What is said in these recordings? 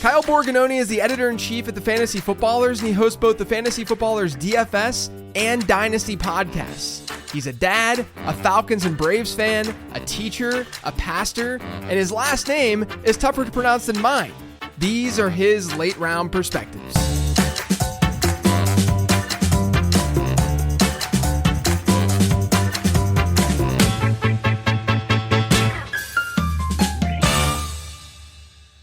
Kyle Borgognoni is the editor-in-chief at the Fantasy Footballers, and he hosts both the Fantasy Footballers DFS and Dynasty podcasts. He's a dad, a Falcons and Braves fan, a teacher, a pastor, and his last name is tougher to pronounce than mine. These are his late-round perspectives.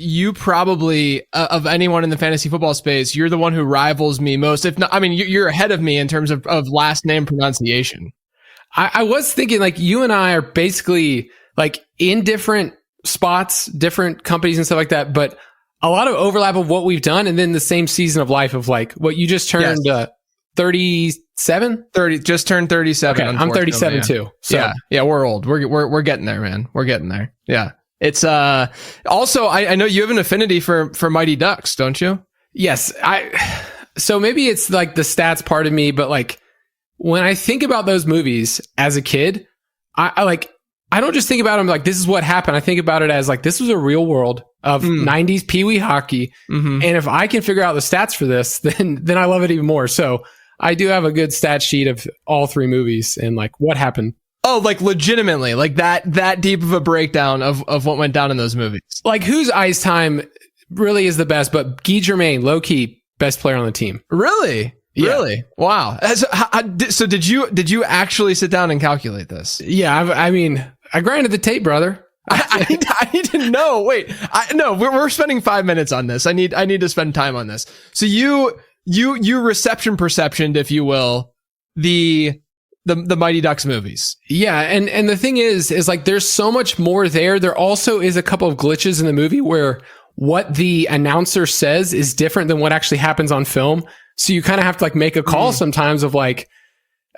You probably, of anyone in the fantasy football space, you're the one who rivals me most. If not, I mean, you're ahead of me in terms of last name pronunciation. I was thinking like you and I are basically like in different spots, different companies and stuff like that, but a lot of overlap of what we've done, and then the same season of life of like what you just turned 37? 30, just turned 37. Okay, I'm 37 too. So yeah, we're old. We're getting there, man. We're getting there. Yeah. It's also I know you have an affinity for Mighty Ducks, don't you? Yes. So maybe it's like the stats part of me, but like when I think about those movies as a kid, I don't just think about them like this is what happened. I think about it as like this was a real world of 90s Pee-wee hockey. Mm-hmm. And if I can figure out the stats for this, then I love it even more. So I do have a good stat sheet of all three movies and like what happened. Oh, like legitimately, like that deep of a breakdown of what went down in those movies. Like whose ice time really is the best, but Guy Germain, low key, best player on the team. Really? Yeah. Really? Wow. So did you actually sit down and calculate this? Yeah, I mean, I grinded the tape, brother. I need to know. Wait, we're spending 5 minutes on this. I need to spend time on this. So you perceptioned, if you will, the Mighty Ducks movies. Yeah, and the thing is like there's so much more there. There also is a couple of glitches in the movie where what the announcer says is different than what actually happens on film. So you kind of have to like make a call sometimes of like,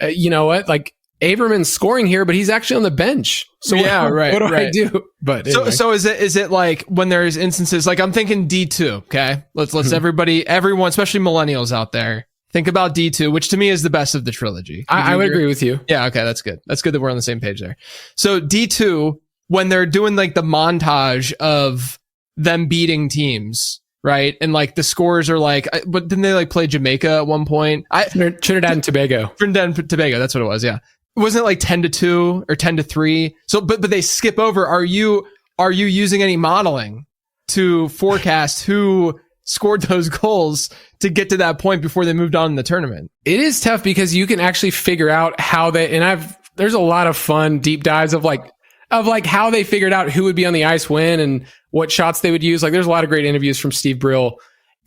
you know what, like Averman's scoring here, but he's actually on the bench. So what do I do? But anyway. So is it like when there's instances like I'm thinking D2, okay? Let's everyone, especially millennials out there, think about D2, which to me is the best of the trilogy. I would agree with you. Yeah, okay, that's good. That's good that we're on the same page there. So D2, when they're doing like the montage of them beating teams, right? And like the scores are like, but didn't they like play Jamaica at one point? Trinidad and Tobago. Trinidad and Tobago, that's what it was, yeah. Wasn't it like 10-2 or 10-3? So, but they skip over. Are you using any modeling to forecast who scored those goals to get to that point before they moved on in the tournament? It is tough because you can actually figure out how there's a lot of fun deep dives of how they figured out who would be on the ice when and what shots they would use. Like there's a lot of great interviews from Steve Brill.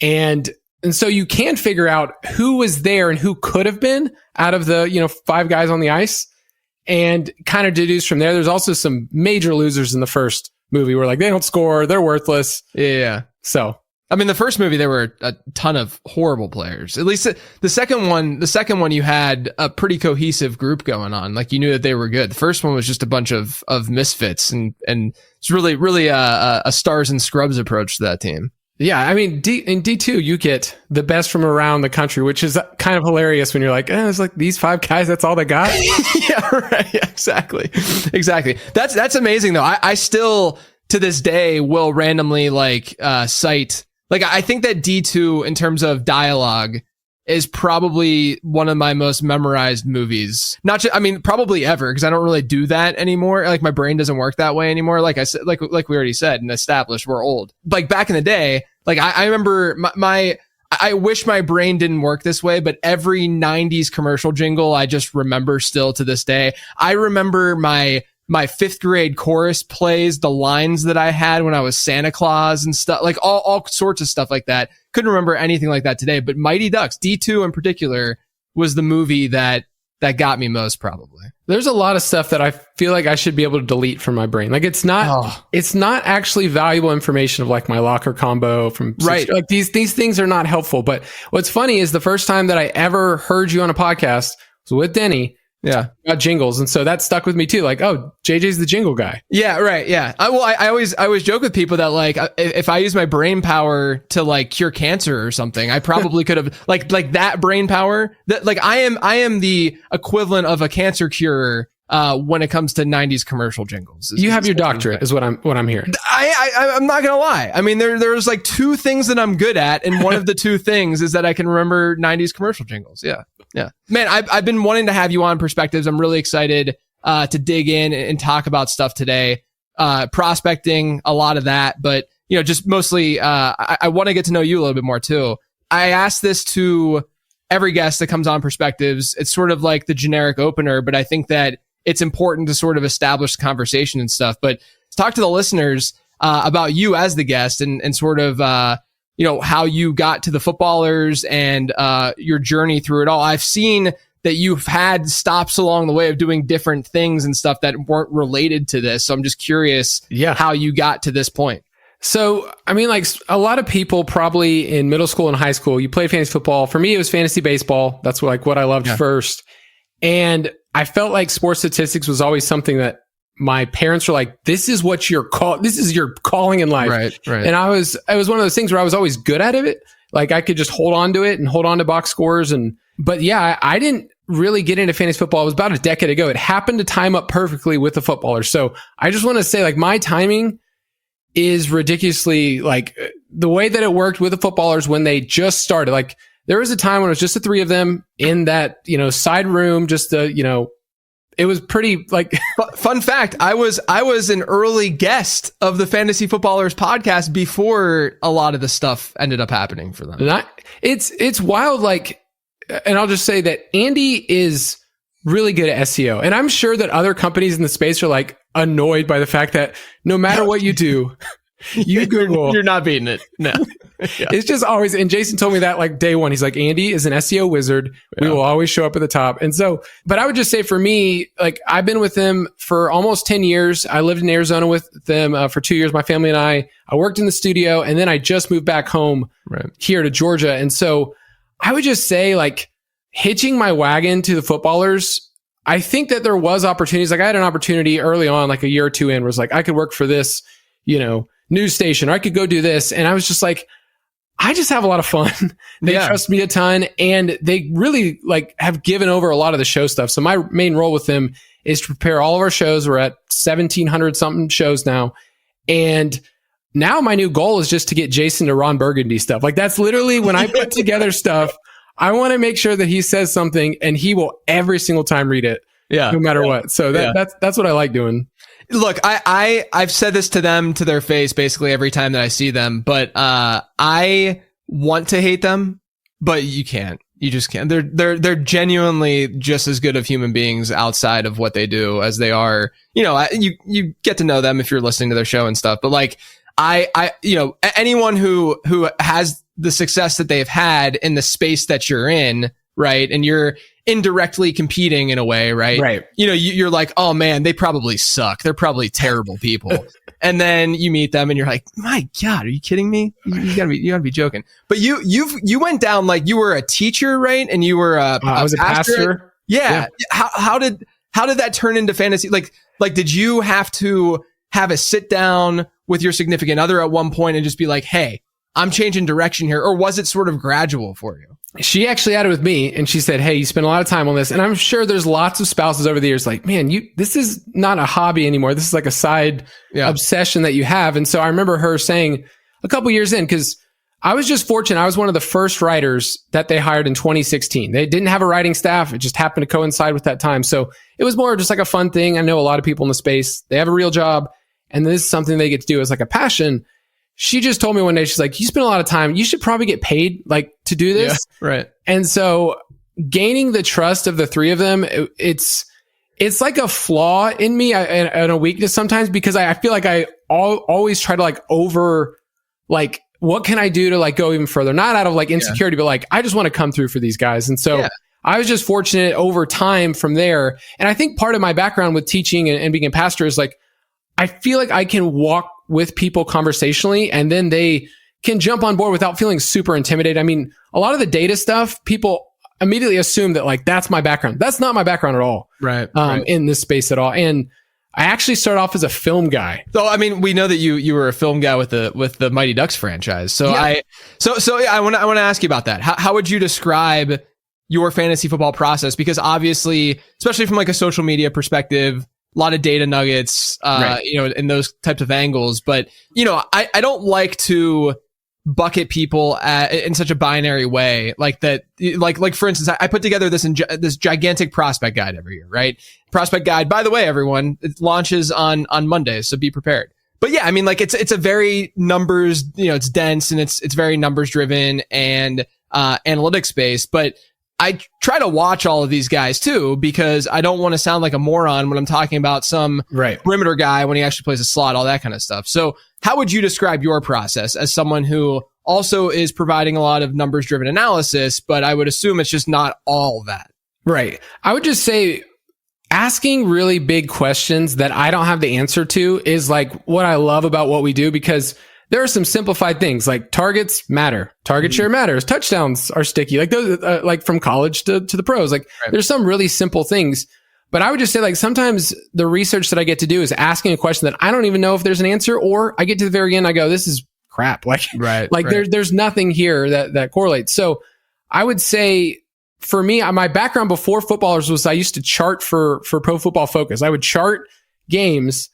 And so you can figure out who was there and who could have been out of the, 5 guys on the ice and kind of deduce from there. There's also some major losers in the first movie where like they don't score, they're worthless. Yeah. So I mean, the first movie, there were a ton of horrible players. At least the second one, you had a pretty cohesive group going on. Like you knew that they were good. The first one was just a bunch of misfits and it's really a stars and scrubs approach to that team. Yeah. I mean, in D2, you get the best from around the country, which is kind of hilarious when you're like, it's like these 5 guys, that's all they got. Yeah, right. Yeah, exactly. That's amazing though. I still to this day will randomly cite. Like, I think that D2, in terms of dialogue, is probably one of my most memorized movies. Probably ever, because I don't really do that anymore. Like, my brain doesn't work that way anymore. Like I said, like we already said and established, we're old. Like, back in the day, like, I remember I wish my brain didn't work this way, but every 90s commercial jingle, I just remember still to this day. I remember my 5th grade chorus plays the lines that I had when I was Santa Claus and stuff, like all sorts of stuff like that. Couldn't remember anything like that today, but Mighty Ducks, D2 in particular, was the movie that got me most probably. There's a lot of stuff that I feel like I should be able to delete from my brain. Like it's not actually valuable information of like my locker combo from, right. Like these things are not helpful. But what's funny is the first time that I ever heard you on a podcast was with Denny. Yeah. About jingles. And so that stuck with me too. Like, oh, JJ's the jingle guy. Yeah. Right. Yeah. I always joke with people that like, if I use my brain power to like cure cancer or something, I probably could have like that brain power that like I am the equivalent of a cancer curer when it comes to 90s commercial jingles. You have your doctorate is what I'm hearing. I'm not going to lie. I mean, there's like two things that I'm good at. And one of the two things is that I can remember 90s commercial jingles. Yeah. Yeah. Man, I've been wanting to have you on Perspectives. I'm really excited to dig in and talk about stuff today. Prospecting, a lot of that, but just mostly, I want to get to know you a little bit more too. I ask this to every guest that comes on Perspectives. It's sort of like the generic opener, but I think that it's important to sort of establish the conversation and stuff. But talk to the listeners about you as the guest and sort of, how you got to the Footballers and your journey through it all. I've seen that you've had stops along the way of doing different things and stuff that weren't related to this. So I'm just curious how you got to this point. So, I mean, like a lot of people probably in middle school and high school, you played fantasy football. For me, it was fantasy baseball. That's what I loved first. And I felt like sports statistics was always something that my parents were like, this is what this is your calling in life. Right. And it was one of those things where I was always good at it. Like I could just hold on to it and hold on to box scores. But yeah, I didn't really get into fantasy football. It was about a decade ago. It happened to time up perfectly with the Footballers. So I just want to say like my timing is ridiculously like the way that it worked with the Footballers when they just started. Like there was a time when it was just the three of them in that, side room, it was pretty like fun fact. I was an early guest of the Fantasy Footballers podcast before a lot of the stuff ended up happening for them. It's wild. Like, and I'll just say that Andy is really good at SEO. And I'm sure that other companies in the space are like annoyed by the fact that no matter what you do, you Google. You're not beating it. No. Yeah. It's just always, and Jason told me that like day one, he's like, Andy is an SEO wizard. We will always show up at the top. And so, but I would just say for me, like I've been with them for almost 10 years. I lived in Arizona with them for 2 years. My family and I worked in the studio and then I just moved back home here to Georgia. And so I would just say like hitching my wagon to the Footballers. I think that there was opportunities. Like I had an opportunity early on, like a year or two in, was like, I could work for this, news station, or I could go do this. And I was just like, I just have a lot of fun. They trust me a ton and they really like have given over a lot of the show stuff. So my main role with them is to prepare all of our shows. We're at 1,700 something shows now. And now my new goal is just to get Jason to Ron Burgundy stuff. Like that's literally when I put together stuff, I want to make sure that he says something and he will every single time read it. No matter what. So that's what I like doing. Look, I've said this to them to their face basically every time that I see them, but I want to hate them, but you can't. You just can't. They're genuinely just as good of human beings outside of what they do as they are. You get to know them if you're listening to their show and stuff. But like anyone who has the success that they've had in the space that you're in, right? And you're indirectly competing in a way, right? Right. You're like, oh man, they probably suck. They're probably terrible people. And then you meet them and you're like, my God, are you kidding me? You gotta be joking. But you went down like you were a teacher, right? And you were I was a pastor. Yeah. How did that turn into fantasy? Like did you have to have a sit down with your significant other at one point and just be like, hey, I'm changing direction here? Or was it sort of gradual for you? She actually had it with me and she said, hey, you spend a lot of time on this. And I'm sure there's lots of spouses over the years like, man, this is not a hobby anymore. This is like a side obsession that you have. And so I remember her saying a couple years in, because I was just fortunate. I was one of the first writers that they hired in 2016. They didn't have a writing staff. It just happened to coincide with that time. So it was more just like a fun thing. I know a lot of people in the space, they have a real job and this is something they get to do as like a passion. She just told me one day, she's like, you spend a lot of time. You should probably get paid like to do this. Yeah, right. And so gaining the trust of the three of them, it's like a flaw in me and a weakness sometimes because I feel like I always try to like what can I do to like go even further? Not out of like insecurity, but like, I just want to come through for these guys. And so I was just fortunate over time from there. And I think part of my background with teaching and being a pastor is like, I feel like I can walk with people conversationally and then they can jump on board without feeling super intimidated. I mean, a lot of the data stuff, people immediately assume that like, that's my background. That's not my background at all. Right. In this space at all. And I actually started off as a film guy. So, I mean, we know that you were a film guy with the Mighty Ducks franchise. So I want to ask you about that. How would you describe your fantasy football process? Because obviously, especially from like a social media perspective, a lot of data nuggets, you know, in those types of angles. But, you know, I don't like to bucket people in such a binary way like that. Like for instance, I put together this gigantic prospect guide every year, right? Prospect guide, by the way, everyone, it launches on Mondays, so be prepared. But yeah, I mean, like it's a very numbers, you know, it's dense and it's very numbers driven and analytics based. But I try to watch all of these guys too, because I don't want to sound like a moron when I'm talking about some perimeter guy when he actually plays a slot, all that kind of stuff. So how would you describe your process as someone who also is providing a lot of numbers driven analysis, but I would assume it's just not all that? Right. I would just say asking really big questions that I don't have the answer to is like what I love about what we do, because there are some simplified things like targets matter, target share matters, touchdowns are sticky, like those, like from college to the pros. Like there's some really simple things, but I would just say like sometimes the research that I get to do is asking a question that I don't even know if there's an answer, or I get to the very end, I go, this is crap. Like, there's nothing here that correlates. So I would say for me, my background before footballers was I used to chart for Pro Football Focus. I would chart games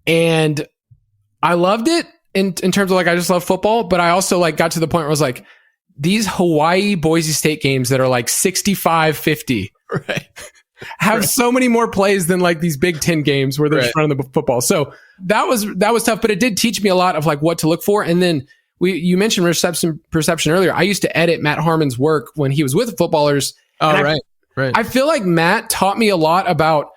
and I loved it. In terms of like, I just love football, but I also like got to the point where I was like, these Hawaii Boise State games that are like 65-50 have so many more plays than like these Big Ten games where they're just running the football. So that was tough, but it did teach me a lot of like what to look for. And then you mentioned perception earlier. I used to edit Matt Harmon's work when he was with footballers. Right. I feel like Matt taught me a lot about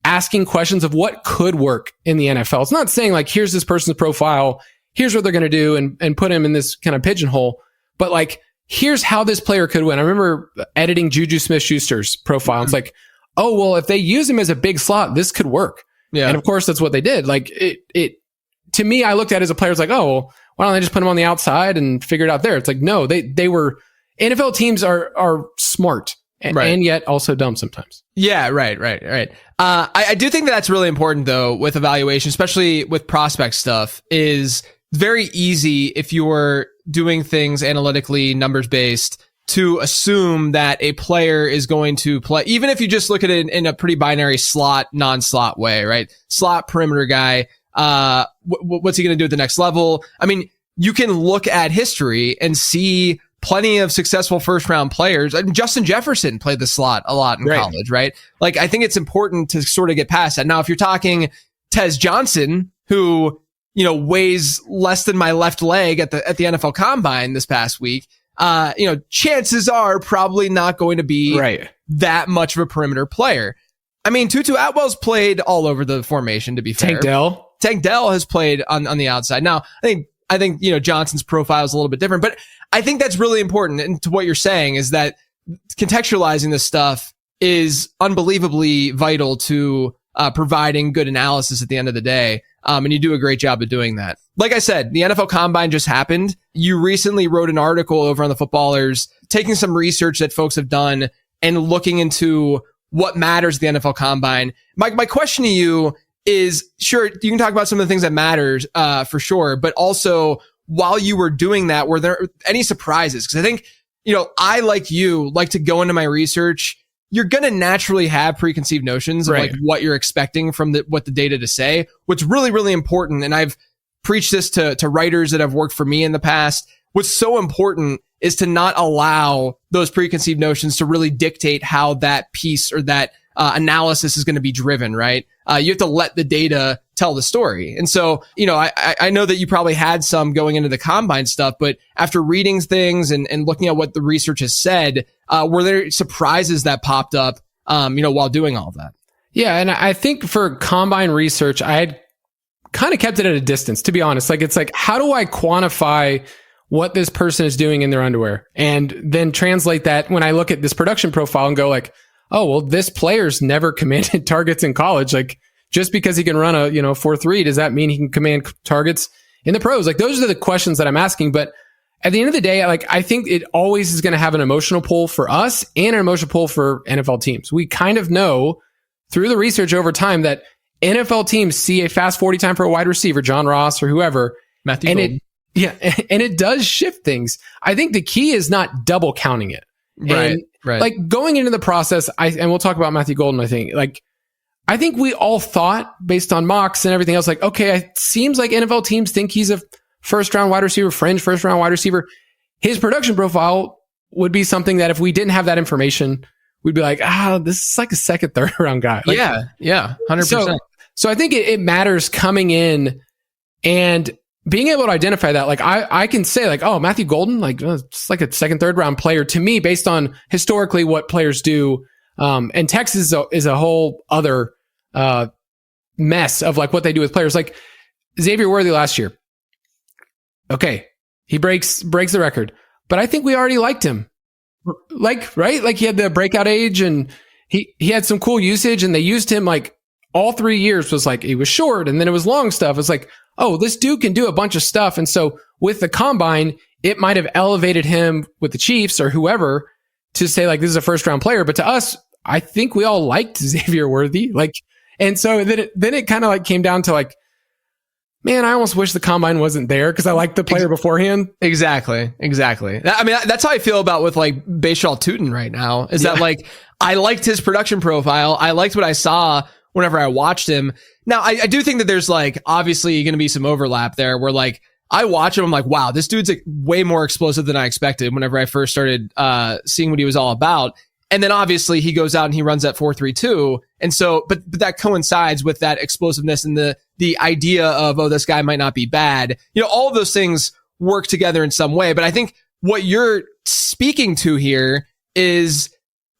asking questions of what could work in the NFL. It's not saying like, here's this person's profile, here's what they're going to do and put him in this kind of pigeonhole. But like, here's how this player could win. I remember editing Juju Smith-Schuster's profile. It's like, oh, well, if they use him as a big slot, this could work. Yeah. And of course, that's what they did. Like it to me, I looked at it as a player, it's like, oh, well, why don't they just put him on the outside and figure it out there? It's like, no, they were, NFL teams are smart and yet also dumb sometimes. Yeah, right. I do think that's really important though with evaluation, especially with prospect stuff, is very easy if you're doing things analytically, numbers based, to assume that a player is going to play, even if you just look at it in a pretty binary slot, non-slot way, right? Slot perimeter guy. What's he going to do at the next level? I mean, you can look at history and see plenty of successful first round players. I mean, Justin Jefferson played the slot a lot in college, right? Like, I think it's important to sort of get past that. Now, if you're talking Tez Johnson, who, you know, weighs less than my left leg at the NFL Combine this past week, you know, chances are probably not going to be that much of a perimeter player. I mean, Tutu Atwell's played all over the formation, to be fair. Tank Dell has played on the outside. Now, I think, you know, Johnson's profile is a little bit different, but I think that's really important. And to what you're saying is that contextualizing this stuff is unbelievably vital to providing good analysis at the end of the day. And you do a great job of doing that. Like I said, the NFL Combine just happened. You recently wrote an article over on the Footballers, taking some research that folks have done and looking into what matters at the NFL Combine. My question to you is, sure, you can talk about some of the things that matters, for sure, but also while you were doing that, were there any surprises? Because I think, you know, I, like you, like to go into my research. You're going to naturally have preconceived notions of like what you're expecting from what the data to say. What's really, really important, and I've preached this to writers that have worked for me in the past, what's so important is to not allow those preconceived notions to really dictate how that piece or that analysis is going to be driven, right? You have to let the data tell the story. And so, you know, I know that you probably had some going into the Combine stuff, but after reading things and looking at what the research has said, were there surprises that popped up, you know, while doing all of that? Yeah. And I think for Combine research, I had kind of kept it at a distance, to be honest. Like, it's like, how do I quantify what this person is doing in their underwear and then translate that when I look at this production profile and go like, oh, well, this player's never commanded targets in college. Like, just because he can run a, 4.3, does that mean he can command targets in the pros? Like, those are the questions that I'm asking. But at the end of the day, like, I think it always is going to have an emotional pull for us and an emotional pull for NFL teams. We kind of know through the research over time that NFL teams see a fast 40 time for a wide receiver, John Ross or whoever. Matthew Golden. And it does shift things. I think the key is not double counting it. Right. Right. like going into the process, and we'll talk about Matthew Golden, I think we all thought, based on mocks and everything else, like, okay, it seems like NFL teams think he's a first-round wide receiver, fringe first-round wide receiver. His production profile would be something that if we didn't have that information, we'd be like, this is like a second, third-round guy. Like, yeah, 100%. So I think it matters coming in and being able to identify that. Like, I can say, like, oh, Matthew Golden, like, it's like a second, third-round player to me based on historically what players do. And Texas is a whole other mess of like what they do with players. Like Xavier Worthy last year. Okay, he breaks the record, but I think we already liked him. Like, right? Like he had the breakout age and he had some cool usage, and they used him like all 3 years was like he was short and then it was long stuff. It's like, oh, this dude can do a bunch of stuff. And so with the combine, it might have elevated him with the Chiefs or whoever to say like this is a first round player, but to us, I think we all liked Xavier Worthy. Like, and so then it kind of like came down to like, man, I almost wish the combine wasn't there because I liked the player beforehand. Exactly. I mean, that's how I feel about with like Bashal Tutin right now. Is that like I liked his production profile. I liked what I saw whenever I watched him. Now, I do think that there's like obviously going to be some overlap there where like I watch him, I'm like, wow, this dude's like way more explosive than I expected whenever I first started seeing what he was all about. And then obviously he goes out and he runs that 4.32. And so, but that coincides with that explosiveness and the idea of, oh, this guy might not be bad. You know, all of those things work together in some way. But I think what you're speaking to here is,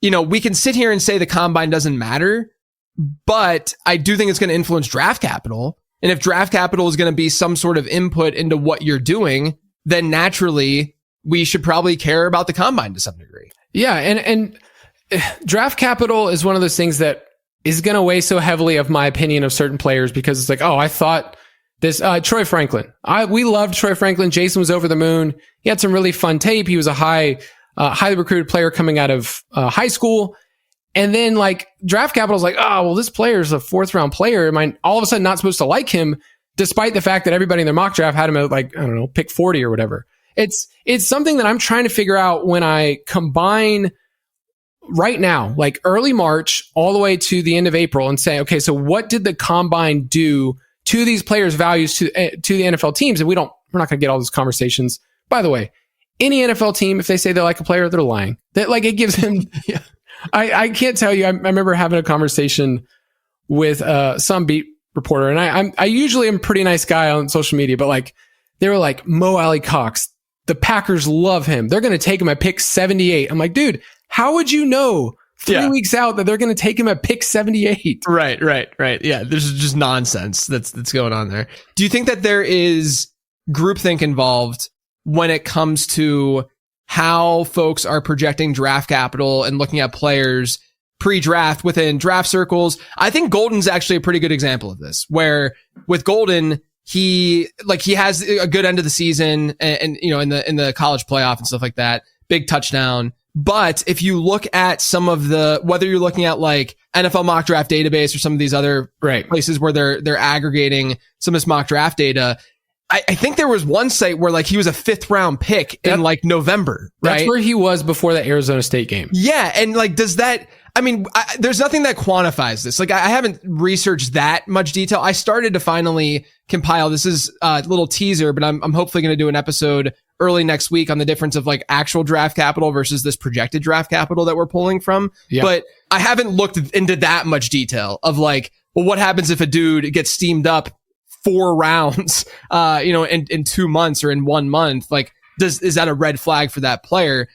you know, we can sit here and say the combine doesn't matter, but I do think it's going to influence draft capital. And if draft capital is going to be some sort of input into what you're doing, then naturally we should probably care about the combine to some degree. Yeah. And draft capital is one of those things that is going to weigh so heavily of my opinion of certain players because it's like, oh, I thought this, Troy Franklin. We loved Troy Franklin. Jason was over the moon. He had some really fun tape. He was a highly recruited player coming out of high school. And then like draft capital is like, oh, well, this player is a 4th round player. Am I all of a sudden not supposed to like him despite the fact that everybody in their mock draft had him at like, I don't know, pick 40 or whatever. It's something that I'm trying to figure out when I combine right now, like early March all the way to the end of April and say, okay, so what did the combine do to these players' values to the NFL teams? And we're not going to get all those conversations. By the way, any NFL team, if they say they like a player, they're lying. That like it gives them, I can't tell you. I remember having a conversation with some beat reporter, and I usually am a pretty nice guy on social media, but like they were like, Mo Alley Cox, the Packers love him. They're going to take him at pick 78. I'm like, dude, how would you know 3 weeks out that they're going to take him at pick 78? Right. Yeah, there's just nonsense that's going on there. Do you think that there is groupthink involved when it comes to how folks are projecting draft capital and looking at players pre-draft within draft circles? I think Golden's actually a pretty good example of this, where with Golden, he has a good end of the season and you know, in the college playoff and stuff like that, big touchdown. But if you look at some of whether you're looking at like NFL mock draft database or some of these other places where they're aggregating some of this mock draft data, I think there was one site where like he was a 5th round pick in like November, right? That's where he was before the Arizona State game. Yeah. And like, does that, I mean, there's nothing that quantifies this. Like I haven't researched that much detail. I started to finally compile. This is a little teaser, but I'm hopefully going to do an episode early next week on the difference of like actual draft capital versus this projected draft capital that we're pulling from. Yeah. But I haven't looked into that much detail of like, well, what happens if a dude gets steamed up 4 rounds, in 2 months or in 1 month? Like, is that a red flag for that player?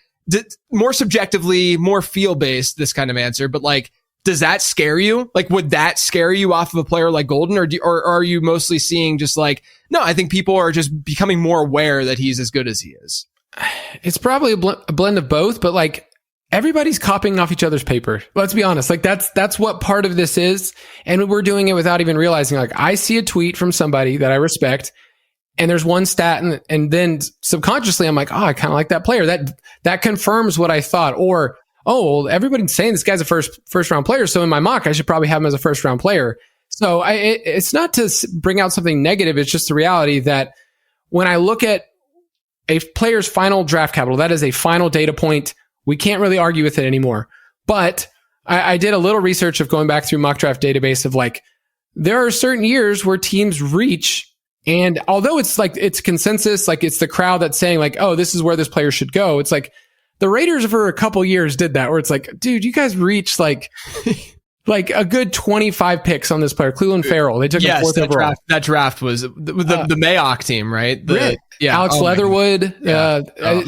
More subjectively, more feel based, this kind of answer, but like, does that scare you? Like, would that scare you off of a player like Golden, or are you mostly seeing just like, no, I think people are just becoming more aware that he's as good as he is? It's probably a blend of both, but like everybody's copying off each other's paper. Let's be honest. Like that's what part of this is. And we're doing it without even realizing, like I see a tweet from somebody that I respect and there's one stat and then subconsciously I'm like, oh, I kind of like that player. That confirms what I thought. Or, oh, well, everybody's saying this guy's a first round player. So in my mock, I should probably have him as a first round player. So it's not to bring out something negative. It's just the reality that when I look at a player's final draft capital, that is a final data point We can't really argue with it anymore. But I did a little research of going back through mock draft database of like, there are certain years where teams reach, and although it's like, it's consensus, like it's the crowd that's saying like, oh, this is where this player should go. It's like the Raiders for a couple years did that, where it's like, dude, you guys reached like a good 25 picks on this player, Cleveland Farrell. They took him fourth overall. That draft was the Mayock team, right? Alex Leatherwood.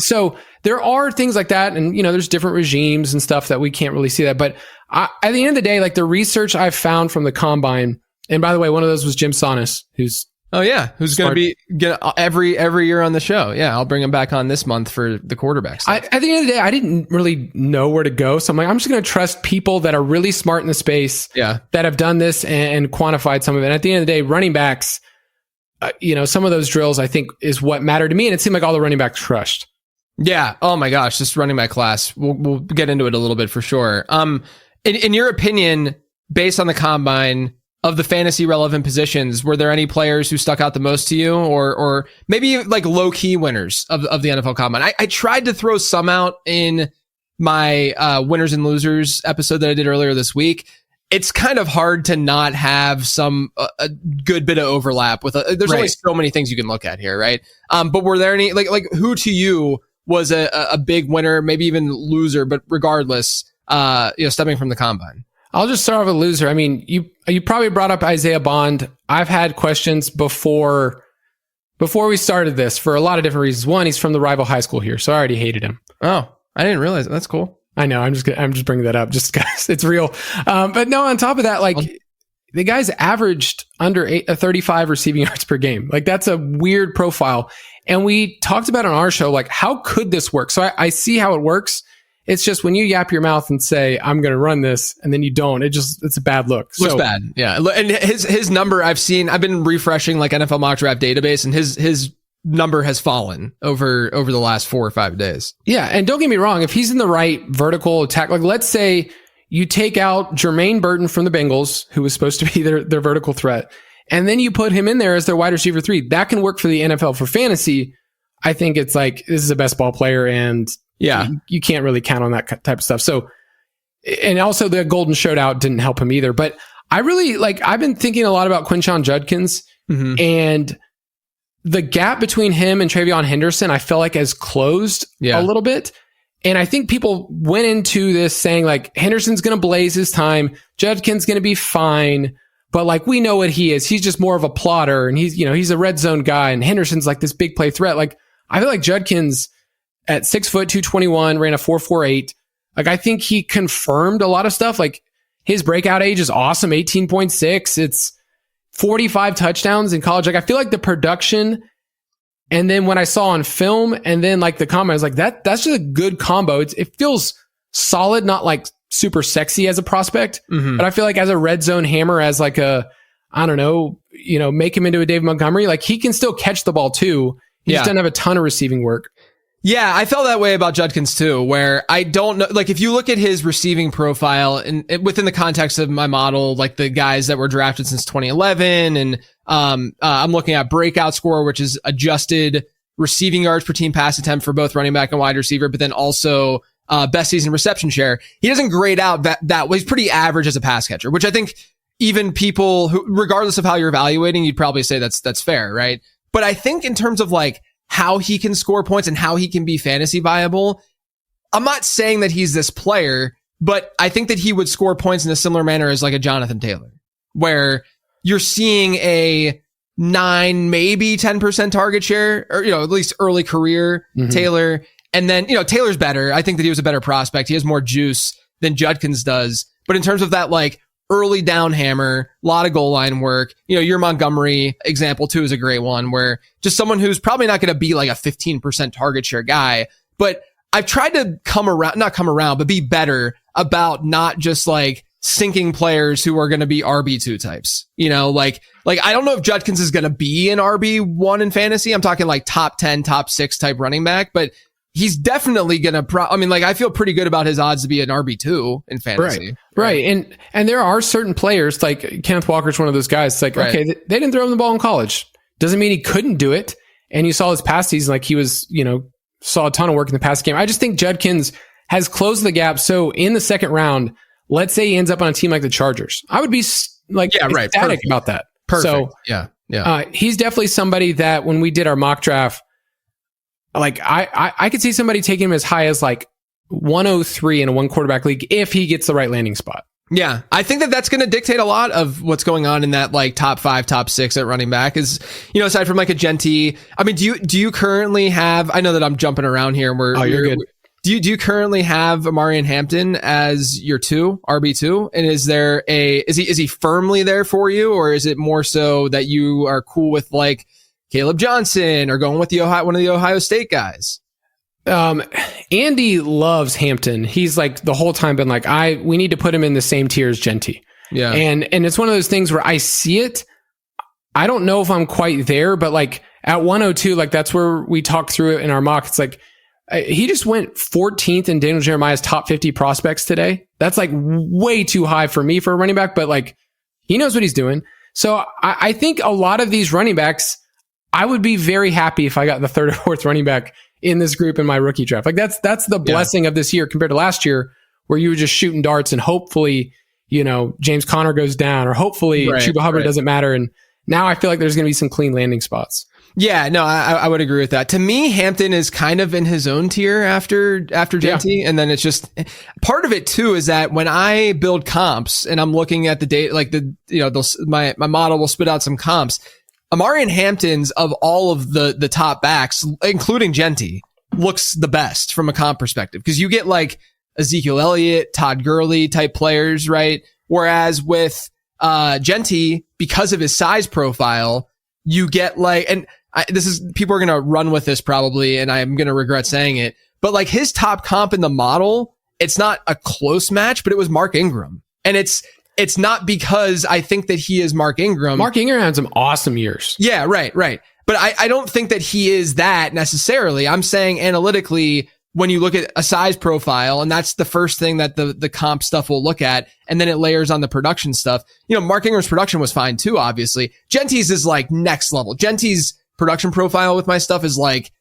So there are things like that, and there's different regimes and stuff that we can't really see that. But at the end of the day, like the research I've found from the combine, and by the way, one of those was Jim Sonis, who's who's going to be every year on the show. Yeah, I'll bring him back on this month for the quarterback stuff. At the end of the day, I didn't really know where to go, so I'm like, I'm just going to trust people that are really smart in the space, that have done this and quantified some of it. And at the end of the day, running backs, some of those drills I think is what mattered to me, and it seemed like all the running backs crushed. Yeah. Oh my gosh, this running back class. We'll get into it a little bit for sure. In your opinion, based on the combine, of the fantasy relevant positions, were there any players who stuck out the most to you, or maybe like low key winners of the NFL Combine? I tried to throw some out in my winners and losers episode that I did earlier this week. It's kind of hard to not have a good bit of overlap with. There's only so many things you can look at here, right? But were there any like who to you was a big winner, maybe even loser, but regardless, stemming from the Combine? I'll just start off with a loser. I mean, you probably brought up Isaiah Bond. I've had questions before we started this for a lot of different reasons. One, he's from the rival high school here, so I already hated him. Oh, I didn't realize that. That's cool. I know. I'm just bringing that up just because it's real. But no, on top of that, like the guy's averaged under 35 receiving yards per game. Like that's a weird profile. And we talked about on our show, like how could this work? So I see how it works. It's just when you yap your mouth and say, I'm going to run this, and then you don't, it's a bad look. Looks bad. Yeah. And his number I've been refreshing like NFL mock draft database, and his number has fallen over the last 4 or 5 days. Yeah. And don't get me wrong. If he's in the right vertical attack, like let's say you take out Jermaine Burton from the Bengals, who was supposed to be their vertical threat, and then you put him in there as their wide receiver 3, that can work for the NFL. For fantasy, I think it's like, this is a best ball player, and you can't really count on that type of stuff. So, and also the Golden Shootout didn't help him either. But I really I've been thinking a lot about Quinshon Judkins, and the gap between him and TreVeyon Henderson, I feel like has closed a little bit. And I think people went into this saying like Henderson's going to blaze his time, Judkins going to be fine. But like, we know what he is. He's just more of a plotter, and he's a red zone guy, and Henderson's like this big play threat. Like, I feel like Judkins at 6 foot 221 ran a 4.48. Like, I think he confirmed a lot of stuff. Like, his breakout age is awesome, 18.6. It's 45 touchdowns in college. Like, I feel like the production, and then when I saw on film, and then like the combo, I was like, that's just a good combo. It feels solid, not like super sexy as a prospect, but I feel like as a red zone hammer, as like a, I don't know, make him into a David Montgomery, like he can still catch the ball too. He just doesn't have a ton of receiving work. Yeah, I felt that way about Judkins too, where I don't know, like if you look at his receiving profile and within the context of my model, like the guys that were drafted since 2011, and I'm looking at breakout score, which is adjusted receiving yards per team pass attempt for both running back and wide receiver, but then also best season reception share. He doesn't grade out that he's pretty average as a pass catcher, which I think even people who, regardless of how you're evaluating, you'd probably say that's fair, right? But I think in terms of like how he can score points and how he can be fantasy viable, I'm not saying that he's this player, but I think that he would score points in a similar manner as like a Jonathan Taylor, where you're seeing a 9, maybe 10% target share, or, at least early career Taylor. And then, Taylor's better. I think that he was a better prospect. He has more juice than Judkins does. But in terms of that, like, early down hammer, a lot of goal line work, your Montgomery example too is a great one, where just someone who's probably not going to be like a 15% target share guy. But I've tried to but be better about not just like sinking players who are going to be RB2 types. Like I don't know if Judkins is going to be an RB1 in fantasy. I'm talking like top 10, top 6 type running back, but he's definitely going to I feel pretty good about his odds to be an RB2 in fantasy. Right. And there are certain players, like Kenneth Walker's one of those guys. It's like, okay, they didn't throw him the ball in college. Doesn't mean he couldn't do it. And you saw his past season, like he was, saw a ton of work in the past game. I just think Judkins has closed the gap. So in the second round, let's say he ends up on a team like the Chargers, I would be ecstatic perfect. about that. Perfect. So he's definitely somebody that when we did our mock draft, like I could see somebody taking him as high as like 103 in a one quarterback league if he gets the right landing spot. Yeah, I think that that's going to dictate a lot of what's going on in that like top 5, top 6 at running back is, aside from like a Genty. I mean, do you currently have, I know that I'm jumping around here. You're good. Do you currently have Amarian Hampton as your RB2? And is he firmly there for you, or is it more so that you are cool with like Caleb Johnson or going with one of the Ohio State guys? Andy loves Hampton. He's like the whole time been like, we need to put him in the same tier as Genty. Yeah. And it's one of those things where I see it. I don't know if I'm quite there, but like at 102, like that's where we talked through it in our mock. It's like, he just went 14th in Daniel Jeremiah's top 50 prospects today. That's like way too high for me for a running back, but like he knows what he's doing. So I think a lot of these running backs, I would be very happy if I got the third or fourth running back in this group in my rookie draft. Like that's the blessing of this year compared to last year where you were just shooting darts and hopefully, James Conner goes down or hopefully Chuba Hubbard doesn't matter. And now I feel like there's going to be some clean landing spots. Yeah, no, I would agree with that. To me, Hampton is kind of in his own tier after Genty. Yeah. And then it's just part of it too is that when I build comps and I'm looking at the data, like my model will spit out some comps. Amarian Hampton's of all of the top backs, including Genty, looks the best from a comp perspective because you get like Ezekiel Elliott, Todd Gurley type players, right? Whereas with Genty, because of his size profile, you get like, and people are going to run with this probably, and I'm going to regret saying it, but like his top comp in the model, it's not a close match, but it was Mark Ingram. And it's not because I think that he is Mark Ingram. Mark Ingram had some awesome years. Yeah, right. But I don't think that he is that necessarily. I'm saying analytically, when you look at a size profile, and that's the first thing that the comp stuff will look at, and then it layers on the production stuff. Mark Ingram's production was fine too, obviously. Genty's is like next level. Genty's production profile with my stuff is like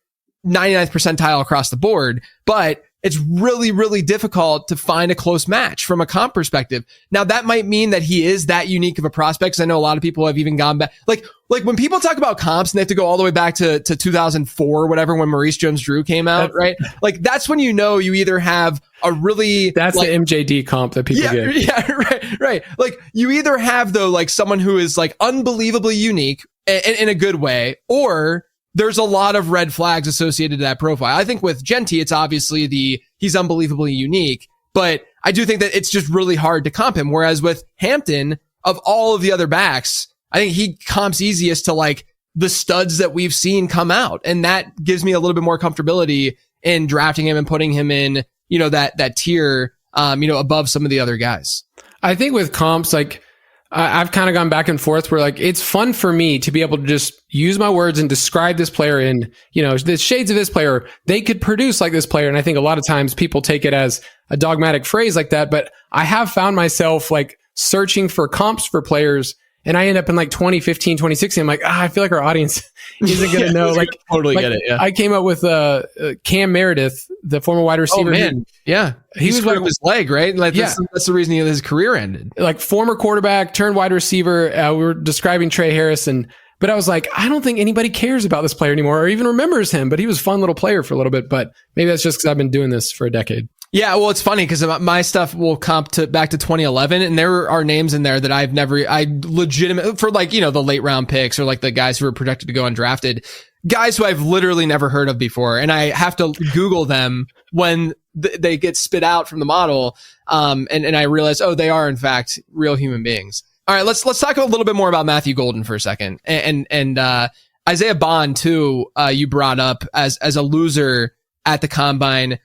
99th percentile across the board, but it's really, really difficult to find a close match from a comp perspective. Now, that might mean that he is that unique of a prospect, because I know a lot of people have even gone back. Like when people talk about comps and they have to go all the way back to 2004 or whatever, when Maurice Jones-Drew came out, right? Like that's when you either have a really... That's like, the MJD comp that people get. Yeah, right. Like you either have though, like someone who is like unbelievably unique in a good way, or there's a lot of red flags associated to that profile. I think with Genty, it's obviously he's unbelievably unique, but I do think that it's just really hard to comp him. Whereas with Hampton, of all of the other backs, I think he comps easiest to like the studs that we've seen come out. And that gives me a little bit more comfortability in drafting him and putting him in, that tier, above some of the other guys. I think with comps, like, I've kind of gone back and forth where like it's fun for me to be able to just use my words and describe this player in, the shades of this player. They could produce like this player. And I think a lot of times people take it as a dogmatic phrase like that. But I have found myself like searching for comps for players, and I end up in like 2015, 2016. I'm like, I feel like our audience isn't going to know. Like, totally get it. Yeah. I came up with Cam Meredith, the former wide receiver. Oh man, yeah, he screwed up his leg, right? Like, that's the reason his career ended. Like former quarterback turned wide receiver. We were describing Trey Harrison, but I was like, I don't think anybody cares about this player anymore, or even remembers him. But he was a fun little player for a little bit. But maybe that's just because I've been doing this for a decade. Yeah, well, it's funny because my stuff will comp back to 2011, and there are names in there that I legitimate for like, the late round picks or like the guys who were projected to go undrafted, guys who I've literally never heard of before. And I have to Google them when they get spit out from the model. And I realize, they are in fact real human beings. All right, let's talk a little bit more about Matthew Golden for a second. And Isaiah Bond too, you brought up as a loser at the combine.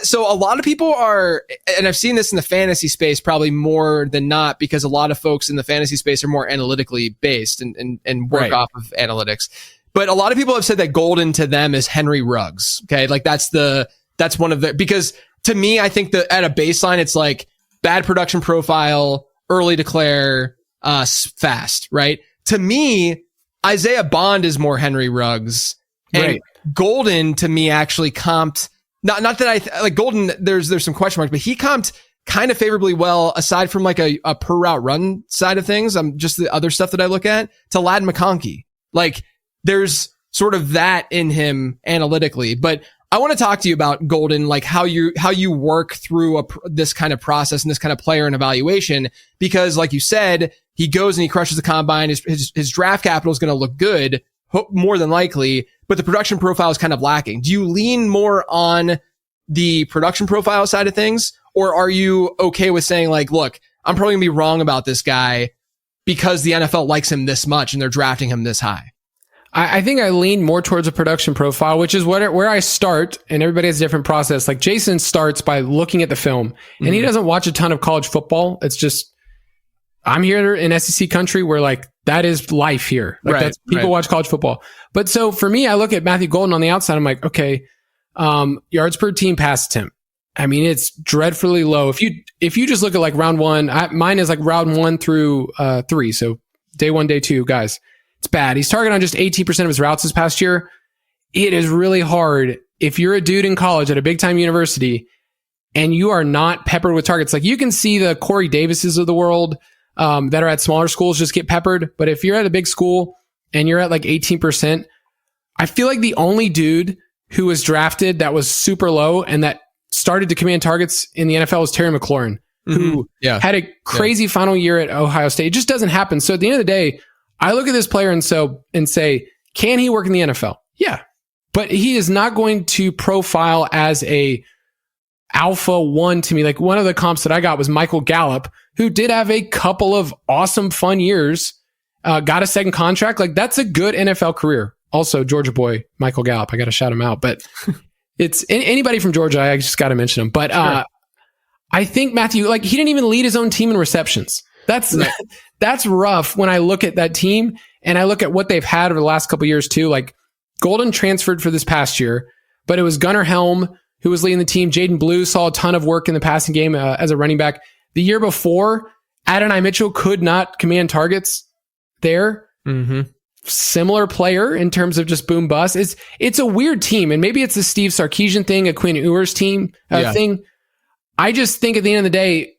So a lot of people are, and I've seen this in the fantasy space probably more than not, because a lot of folks in the fantasy space are more analytically based and work off of analytics. But a lot of people have said that Golden to them is Henry Ruggs. Okay. Like that's one of the, because to me, I think that at a baseline, it's like bad production profile, early declare, fast, right? To me, Isaiah Bond is more Henry Ruggs, and Golden to me actually comped not that like Golden, there's some question marks, but he comped kind of favorably well, aside from like a per route run side of things. Just the other stuff that I look at to Ladd McConkey. Like there's sort of that in him analytically, but I want to talk to you about Golden, like how you work through this kind of process and this kind of player and evaluation, because like you said, he goes and he crushes the combine. His draft capital is going to look good, more than likely, but the production profile is kind of lacking. Do you lean more on the production profile side of things, or are you okay with saying like, look, I'm probably gonna be wrong about this guy because the NFL likes him this much and they're drafting him this high? I think I lean more towards a production profile, which is where I start, and everybody has a different process. Like Jason starts by looking at the film, and he doesn't watch a ton of college football. It's just, I'm here in SEC country where like that is life here. Like people watch college football. But so for me, I look at Matthew Golden on the outside. I'm like, okay, yards per team pass attempt. I mean, it's dreadfully low. If you just look at like round one, mine is like round 1 through 3. So day 1, day 2, guys. It's bad. He's targeted on just 18% of his routes this past year. It is really hard if you're a dude in college at a big time university and you are not peppered with targets. Like you can see the Corey Davises of the world that are at smaller schools just get peppered. But if you're at a big school and you're at like 18%, I feel like the only dude who was drafted that was super low and that started to command targets in the NFL was Terry McLaurin, who had a crazy final year at Ohio State. It just doesn't happen. So at the end of the day, I look at this player and say, can he work in the NFL? Yeah. But he is not going to profile as a alpha 1 to me. Like one of the comps that I got was Michael Gallup, who did have a couple of awesome, fun years, got a second contract. Like that's a good NFL career. Also, Georgia boy, Michael Gallup. I got to shout him out, but it's anybody from Georgia. I just got to mention him. But I think Matthew, like he didn't even lead his own team in receptions. That's rough when I look at that team and I look at what they've had over the last couple of years too. Like Golden transferred for this past year, but it was Gunnar Helm who was leading the team. Jaden Blue saw a ton of work in the passing game as a running back. The year before, Adonai Mitchell could not command targets there. Similar player in terms of just boom bust. It's a weird team, and maybe it's a Steve Sarkisian thing, a Quinn Ewers team thing. I just think at the end of the day,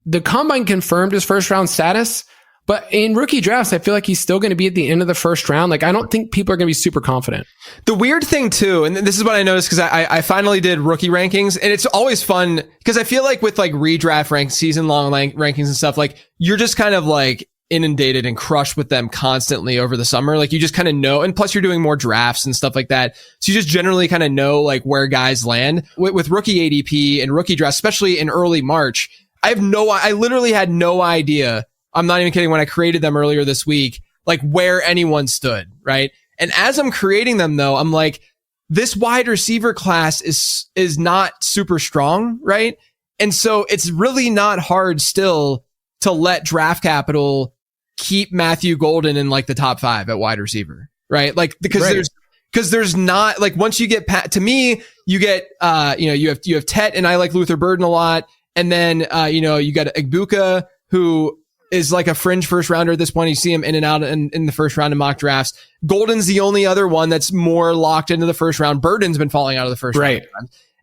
the combine confirmed his first round status, but in rookie drafts, I feel like he's still going to be at the end of the first round. Like, I don't think people are going to be super confident. The weird thing too, and this is what I noticed because I finally did rookie rankings, and it's always fun because I feel like with like redraft season long rankings and stuff, like you're just kind of like inundated and crushed with them constantly over the summer. Like you just kind of know, and plus you're doing more drafts and stuff like that. So you just generally kind of know like where guys land with rookie ADP and rookie drafts, especially in early March. I literally had no idea. I'm not even kidding. When I created them earlier this week, like where anyone stood, right? And as I'm creating them though, I'm like, this wide receiver class is not super strong, right? And so it's really not hard still to let draft capital keep Matthew Golden in like the top 5 at wide receiver, right? Like, because there's not like, once you get to me, you get, you have Tet, and I like Luther Burden a lot. And then, you got Egbuka, who is like a fringe first rounder at this point. You see him in and out in the first round of mock drafts. Golden's the only other one that's more locked into the first round. Burden's been falling out of the first round.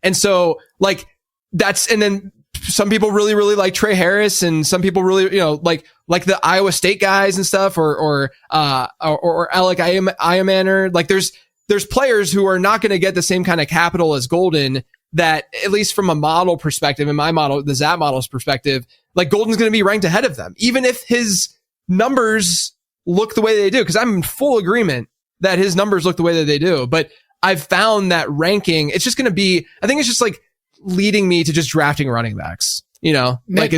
And so like and then some people really, really like Trey Harris, and some people really, like the Iowa State guys and stuff, or Alec Iamaner. Like there's players who are not going to get the same kind of capital as Golden, that at least from a model perspective, in my model, the Zap model's perspective, like Golden's going to be ranked ahead of them, even if his numbers look the way they do. Cause I'm in full agreement that his numbers look the way that they do. But I've found that ranking, it's just going to be, I think it's just like leading me to just drafting running backs, like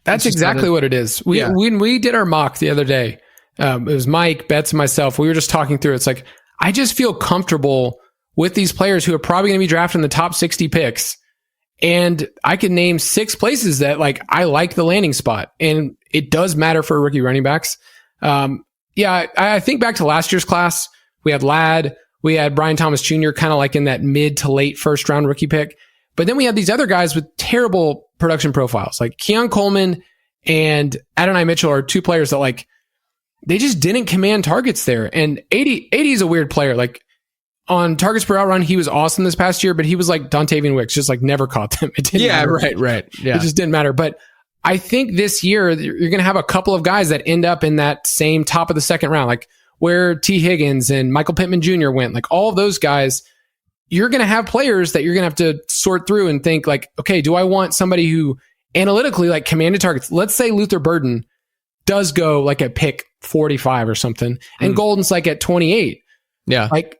that's exactly what it is. When we did our mock the other day, it was Mike, Betts, and myself. We were just talking through. It's like, I just feel comfortable with these players who are probably going to be drafted in the top 60 picks. And I can name 6 places that like, I like the landing spot, and it does matter for rookie running backs. I think back to last year's class, we had Ladd, we had Brian Thomas Jr. kind of like in that mid to late first round rookie pick. But then we had these other guys with terrible production profiles, like Keon Coleman and Adonai Mitchell are 2 players that like, they just didn't command targets there. And 80 is a weird player. Like, on targets per out run, he was awesome this past year, but he was like Dontavian Wicks, just like never caught them. It didn't matter. Right. Yeah. It just didn't matter. But I think this year you're going to have a couple of guys that end up in that same top of the second round, like where T. Higgins and Michael Pittman Jr. went, like all of those guys. You're going to have players that you're going to have to sort through and think like, okay, do I want somebody who analytically like commanded targets? Let's say Luther Burden does go like at pick 45 or something, and Golden's like at 28. Yeah. Like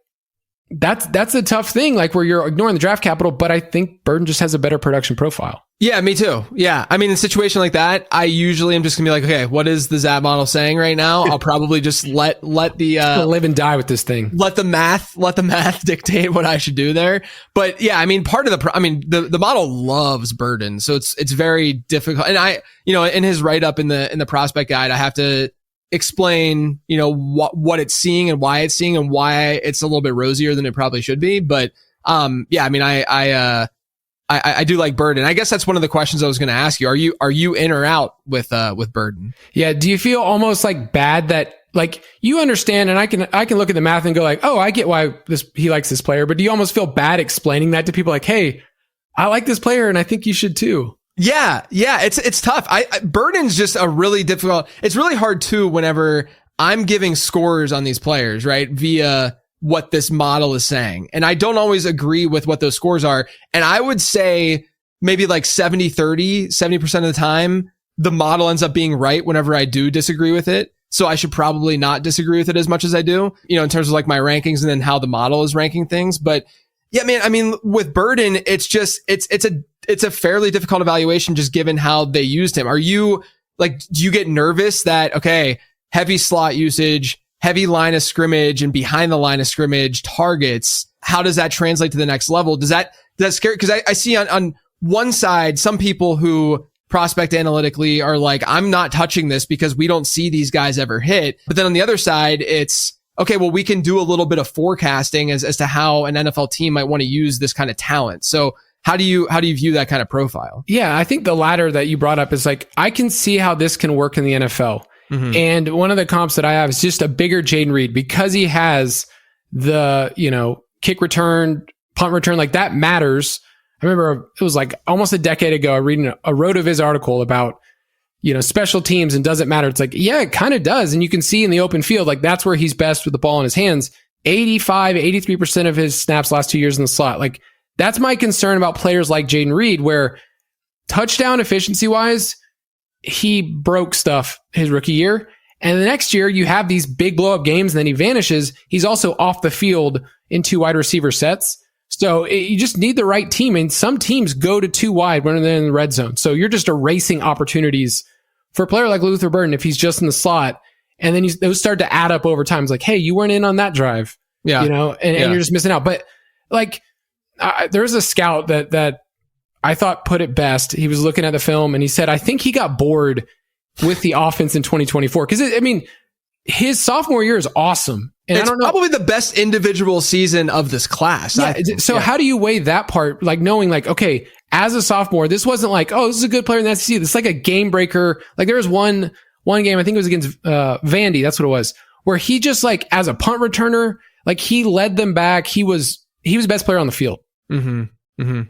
that's a tough thing, like where you're ignoring the draft capital, but I think Burden just has a better production profile. Yeah, me too. Yeah. I mean, in a situation like that, I usually am just gonna be like, okay, what is the Zap model saying right now? I'll probably just let the live and die with this thing. Let the math dictate what I should do there. But yeah, I mean, part of the model loves Burden, so it's very difficult. And I, in his write up in the prospect guide, I have to explain, what it's seeing and why it's seeing and why it's a little bit rosier than it probably should be. But yeah, I mean, I do like Burden. I guess that's one of the questions I was going to ask you. Are you in or out with Burden? Yeah. Do you feel almost like bad that like you understand, and I can look at the math and go like, oh, I get why he likes this player, but do you almost feel bad explaining that to people like, hey, I like this player and I think you should too? Yeah. It's tough. Burden's just a really difficult. It's really hard too whenever I'm giving scores on these players, right? Via what this model is saying. And I don't always agree with what those scores are. And I would say maybe like 70% of the time, the model ends up being right whenever I do disagree with it. So I should probably not disagree with it as much as I do, in terms of like my rankings and then how the model is ranking things. But yeah, man, I mean, with Burden, it's just, it's a fairly difficult evaluation just given how they used him. Are you like, do you get nervous that, okay, heavy slot usage, heavy line of scrimmage and behind the line of scrimmage targets, how does that translate to the next level? Does that scare? Because I see on one side, some people who prospect analytically are like, I'm not touching this because we don't see these guys ever hit. But then on the other side, it's, okay, well, we can do a little bit of forecasting as to how an NFL team might want to use this kind of talent. So how do you view that kind of profile? Yeah, I think the latter that you brought up is like, I can see how this can work in the NFL. Mm-hmm. And one of the comps that I have is just a bigger Jaden Reed because he has the, kick return, punt return, like that matters. I remember it was like almost a decade ago, I read a RotoViz article about, special teams and does it matter? It's like, yeah, it kind of does. And you can see in the open field, like that's where he's best with the ball in his hands. 83% of his snaps last 2 years in the slot. Like that's my concern about players like Jaden Reed, where touchdown efficiency wise, he broke stuff his rookie year. And the next year you have these big blow up games and then he vanishes. He's also off the field in 2 wide receiver sets. So you just need the right team. And some teams go to 2 wide when they're in the red zone. So you're just erasing opportunities for a player like Luther Burden if he's just in the slot. And then those start to add up over time. It's like, hey, you weren't in on that drive. Yeah. And you're just missing out. But like, there's a scout that I thought put it best. He was looking at the film and he said, I think he got bored with the offense in 2024. Because, his sophomore year is awesome. And it's probably the best individual season of this class. Yeah, how do you weigh that part? Like knowing like, okay, as a sophomore, this wasn't like, oh, this is a good player in the SEC. This is like a game breaker. Like there was one game, I think it was against Vandy. That's what it was, where he just like as a punt returner, like he led them back. He was the best player on the field. Mm-hmm. Mm-hmm.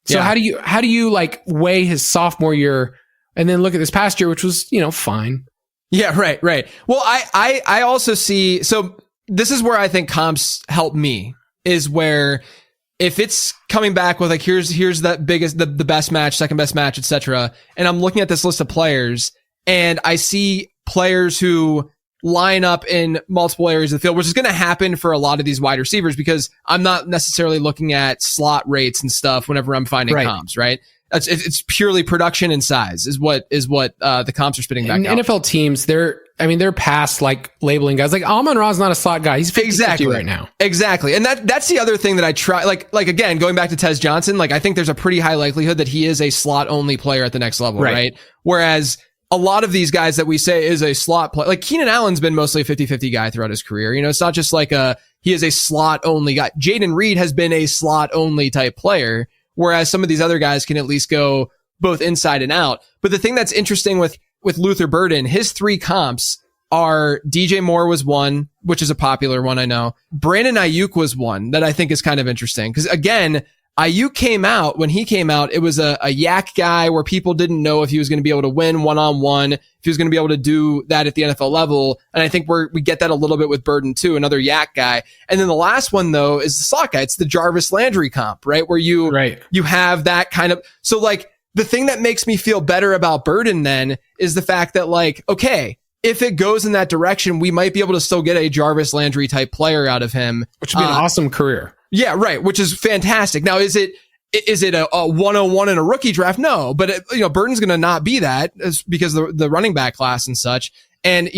So how do you like weigh his sophomore year and then look at this past year, which was, fine. Yeah, right. Well, I also see, so this is where I think comps help me, is where if it's coming back with like, here's that biggest, the best match, second best match, etc. And I'm looking at this list of players and I see players who line up in multiple areas of the field, which is going to happen for a lot of these wide receivers because I'm not necessarily looking at slot rates and stuff whenever I'm finding comps, right? It's purely production and size is what the comps are spitting back out. NFL teams, they're past like labeling guys. Like Amon-Ra's not a slot guy. He's 50-50 right now. Exactly. And that's the other thing that I try, like again, going back to Tez Johnson, like I think there's a pretty high likelihood that he is a slot only player at the next level, right? Whereas a lot of these guys that we say is a slot player, like Keenan Allen's been mostly a 50-50 guy throughout his career. It's not just like he is a slot only guy. Jaden Reed has been a slot only type player. Whereas some of these other guys can at least go both inside and out. But the thing that's interesting with Luther Burden, his 3 comps, are DJ Moore was one, which is a popular one, I know. Brandon Ayuk was one that I think is kind of interesting. Because again, Ayuk when he came out, it was a yak guy where people didn't know if he was going to be able to win one-on-one, if he was going to be able to do that at the NFL level. And I think we get that a little bit with Burden too, another yak guy. And then the last one though is the slot guy. It's the Jarvis Landry comp, right? Where you have that kind of, so like the thing that makes me feel better about Burden then is the fact that like, okay, if it goes in that direction, we might be able to still get a Jarvis Landry type player out of him. Which would be an awesome career. Yeah, right. Which is fantastic. Now, is it a 101 in a rookie draft? No, but Burton's going to not be that because the running back class and such. And,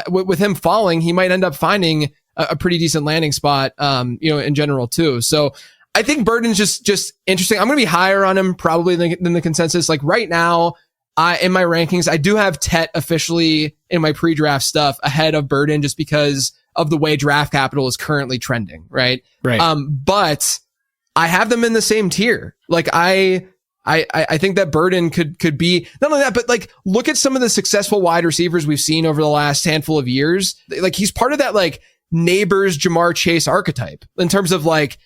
with him falling, he might end up finding a pretty decent landing spot, in general too. So I think Burton's just interesting. I'm going to be higher on him probably than the consensus. Like right now, in my rankings, I do have Tet officially in my pre-draft stuff ahead of Burden just because of the way draft capital is currently trending, right? Right. But I have them in the same tier. Like I think that Burden could be not only that, but like look at some of the successful wide receivers we've seen over the last handful of years. Like he's part of that like Neighbors Jamar Chase archetype in terms of like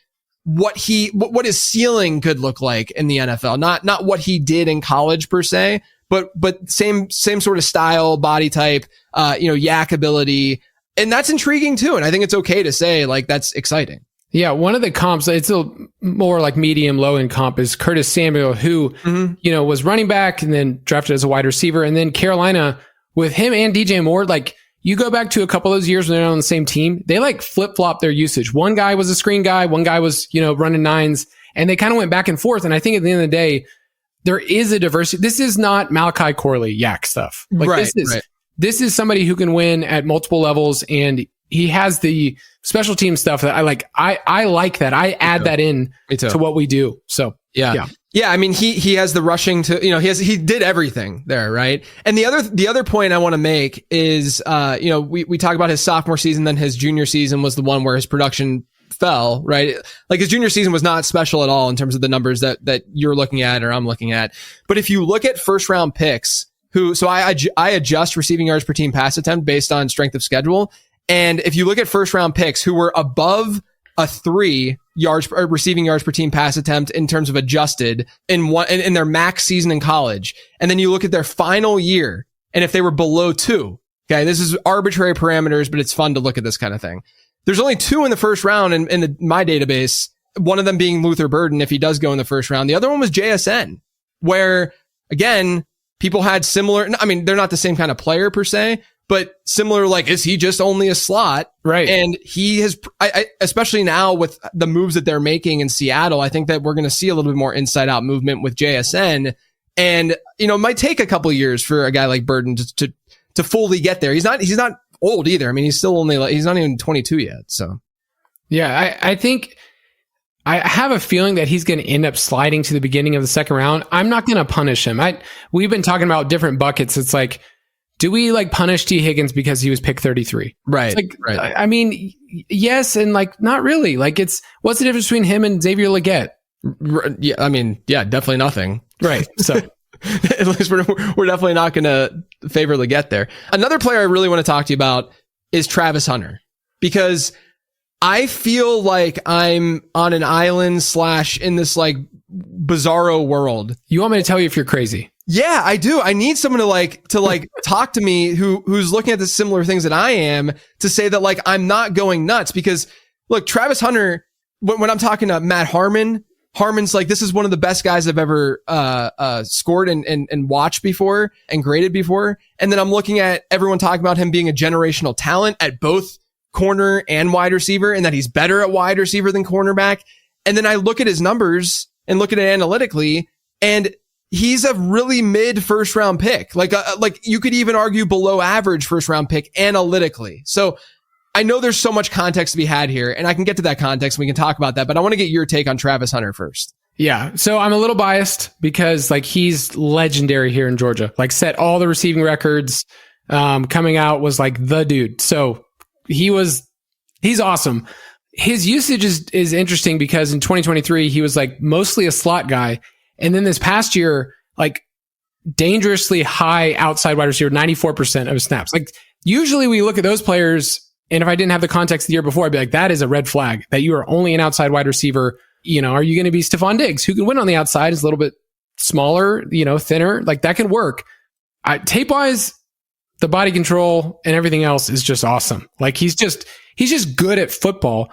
what his ceiling could look like in the NFL. Not what he did in college per se, but same sort of style, body type, yak ability. And that's intriguing too. And I think it's okay to say like, that's exciting. Yeah. One of the comps, it's a more like medium low end comp is Curtis Samuel, who, was running back and then drafted as a wide receiver. And then Carolina with him and DJ Moore, like you go back to a couple of those years when they're on the same team, they like flip flop their usage. One guy was a screen guy. One guy was, running nines, and they kind of went back and forth. And I think at the end of the day, there is a diversity. This is not Malachi Corley yak stuff. Like right, This is somebody who can win at multiple levels, and he has the special team stuff that I like. I like that. I add that in to what we do. So yeah. I mean, he has the rushing to, he did everything there, right? And the other point I want to make is, we talk about his sophomore season, then his junior season was the one where his production fell, right? Like his junior season was not special at all in terms of the numbers that you're looking at or I'm looking at. But if you look at first round picks, so I adjust receiving yards per team pass attempt based on strength of schedule. And if you look at first round picks who were above a 3 receiving yards per team pass attempt in terms of adjusted in their max season in college, and then you look at their final year, and if they were below 2, okay, this is arbitrary parameters, but it's fun to look at this kind of thing. There's only 2 in the first round in my database. One of them being Luther Burden if he does go in the first round. The other one was JSN, where again, people had similar, I mean, they're not the same kind of player per se, but similar, like, is he just only a slot? Right. And he has, especially now with the moves that they're making in Seattle, I think that we're going to see a little bit more inside out movement with JSN. And, it might take a couple of years for a guy like Burden to fully get there. He's not old either. I mean, he's still only he's not even 22 yet. So yeah, I think I have a feeling that he's going to end up sliding to the beginning of the second round. I'm not going to punish him. We've been talking about different buckets. It's like, do we like punish T. Higgins because he was pick 33? Right. Like, right. I mean, yes. And like, not really. Like what's the difference between him and Xavier Legette? Yeah. I mean, yeah, definitely nothing. Right. So at least we're definitely not going to favor Legette there. Another player I really want to talk to you about is Travis Hunter, because I feel like I'm on an island / in this like bizarro world. You want me to tell you if you're crazy? Yeah, I do. I need someone to talk to me who's looking at the similar things that I am to say that like I'm not going nuts, because look, Travis Hunter, when I'm talking to Matt Harmon's like, this is one of the best guys I've ever scored and watched before and graded before. And then I'm looking at everyone talking about him being a generational talent at both corner and wide receiver, and that he's better at wide receiver than cornerback. And then I look at his numbers and look at it analytically, and he's a really mid first round pick. Like you could even argue below average first round pick analytically. So I know there's so much context to be had here, and I can get to that context and we can talk about that, but I want to get your take on Travis Hunter first. Yeah. So I'm a little biased because like he's legendary here in Georgia, like set all the receiving records, coming out, was like the dude. So he's awesome. His usage is interesting because in 2023, he was like mostly a slot guy. And then this past year, like dangerously high outside wide receiver, 94% of his snaps. Like usually we look at those players, and if I didn't have the context the year before, I'd be like, that is a red flag that you are only an outside wide receiver. Are you going to be Stephon Diggs, who can win on the outside, is a little bit smaller, thinner, like that can work. Tape wise, the body control and everything else is just awesome. Like he's just good at football.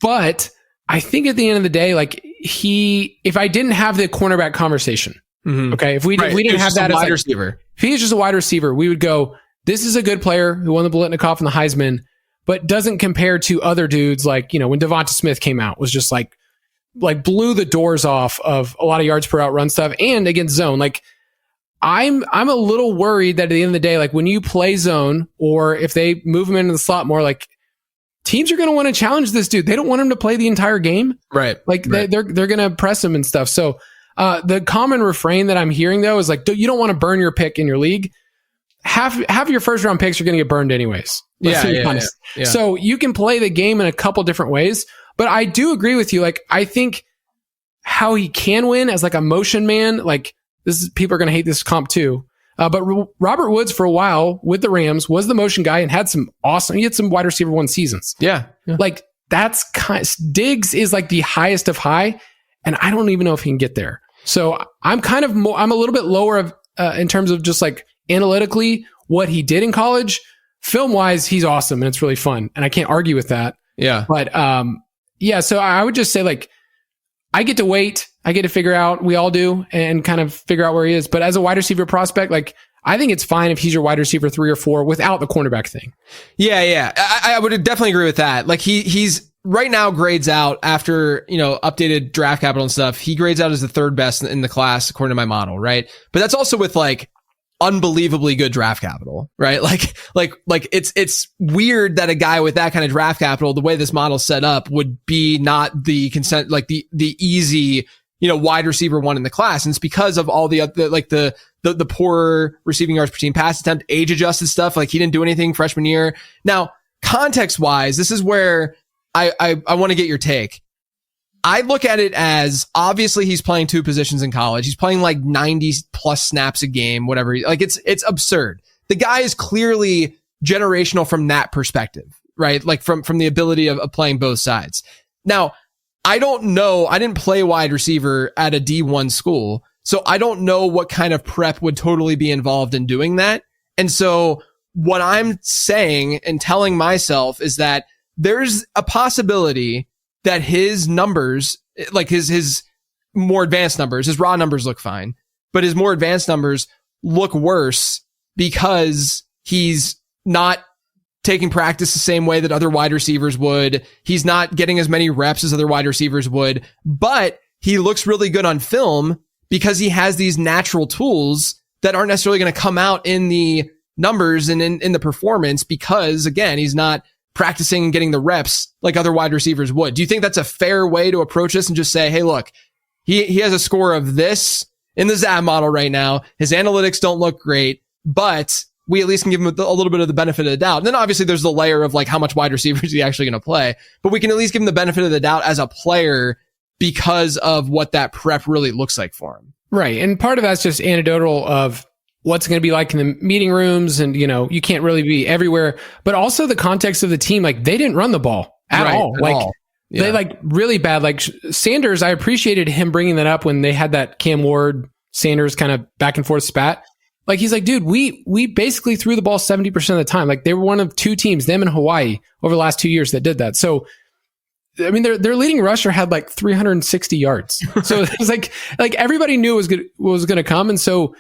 But I think at the end of the day, like if I didn't have the cornerback conversation, okay, if we didn't have that as wide receiver, if he was just a wide receiver, we would go, this is a good player who won the Biletnikoff and the Heisman, but doesn't compare to other dudes like, when Devonta Smith came out, was just like blew the doors off of a lot of yards per out run stuff and against zone. Like I'm a little worried that at the end of the day, like when you play zone or if they move him into the slot more, like teams are going to want to challenge this dude. They don't want him to play the entire game. Right. Like they're going to press him and stuff. So the common refrain that I'm hearing though is like, you don't want to burn your pick in your league. Half your first round picks are going to get burned anyways. Let's be honest. Yeah. So you can play the game in a couple different ways, but I do agree with you. Like I think how he can win as like a motion man, like people are going to hate this comp too. But Robert Woods for a while with the Rams was the motion guy and had some he had some wide receiver 1 seasons. Yeah. Like that's Diggs is like the highest of high, and I don't even know if he can get there. So I'm kind of I'm a little bit lower of in terms of just like analytically what he did in college. Film wise, he's awesome and it's really fun, and I can't argue with that. Yeah. But so I would just say like I get to wait. I get to figure out, we all do, and kind of figure out where he is. But as a wide receiver prospect, like I think it's fine if he's your wide receiver 3 or 4 without the cornerback thing. Yeah. I would definitely agree with that. Like he's right now grades out after, updated draft capital and stuff. He grades out as the 3rd best in the class according to my model, right? But that's also with like unbelievably good draft capital, right? Like it's weird that a guy with that kind of draft capital, the way this model's set up, would be not the consent, like the easy, wide receiver 1 in the class. And it's because of all the other, like the poor receiving yards per team pass attempt, age adjusted stuff. Like he didn't do anything freshman year. Now, context wise, this is where I want to get your take. I look at it as obviously he's playing 2 positions in college. He's playing like 90 plus snaps a game, whatever. Like it's absurd. The guy is clearly generational from that perspective, right? Like from the ability of playing both sides. Now, I don't know. I didn't play wide receiver at a D1 school, so I don't know what kind of prep would totally be involved in doing that. And so what I'm saying and telling myself is that there's a possibility that his numbers, like his more advanced numbers, his raw numbers look fine, but his more advanced numbers look worse because he's not taking practice the same way that other wide receivers would. He's not getting as many reps as other wide receivers would, but he looks really good on film because he has these natural tools that aren't necessarily going to come out in the numbers and in the performance because, again, he's not practicing and getting the reps like other wide receivers would. Do you think that's a fair way to approach this and just say, hey, look, he has a score of this in the ZAB model right now. His analytics don't look great, but we at least can give him a little bit of the benefit of the doubt. And then obviously there's the layer of like how much wide receiver is he actually going to play, but we can at least give him the benefit of the doubt as a player because of what that prep really looks like for him. Right. And part of that's just anecdotal of what's going to be like in the meeting rooms, and you can't really be everywhere, but also the context of the team. Like they didn't run the ball at all. They like really bad. Like Sanders, I appreciated him bringing that up when they had that Cam Ward Sanders kind of back and forth spat. Like he's like, dude, we basically threw the ball 70% of the time. Like they were one of 2 teams, them and Hawaii, over the last 2 years that did that. So I mean, their leading rusher had like 360 yards. So it was like everybody knew it was going to come. And so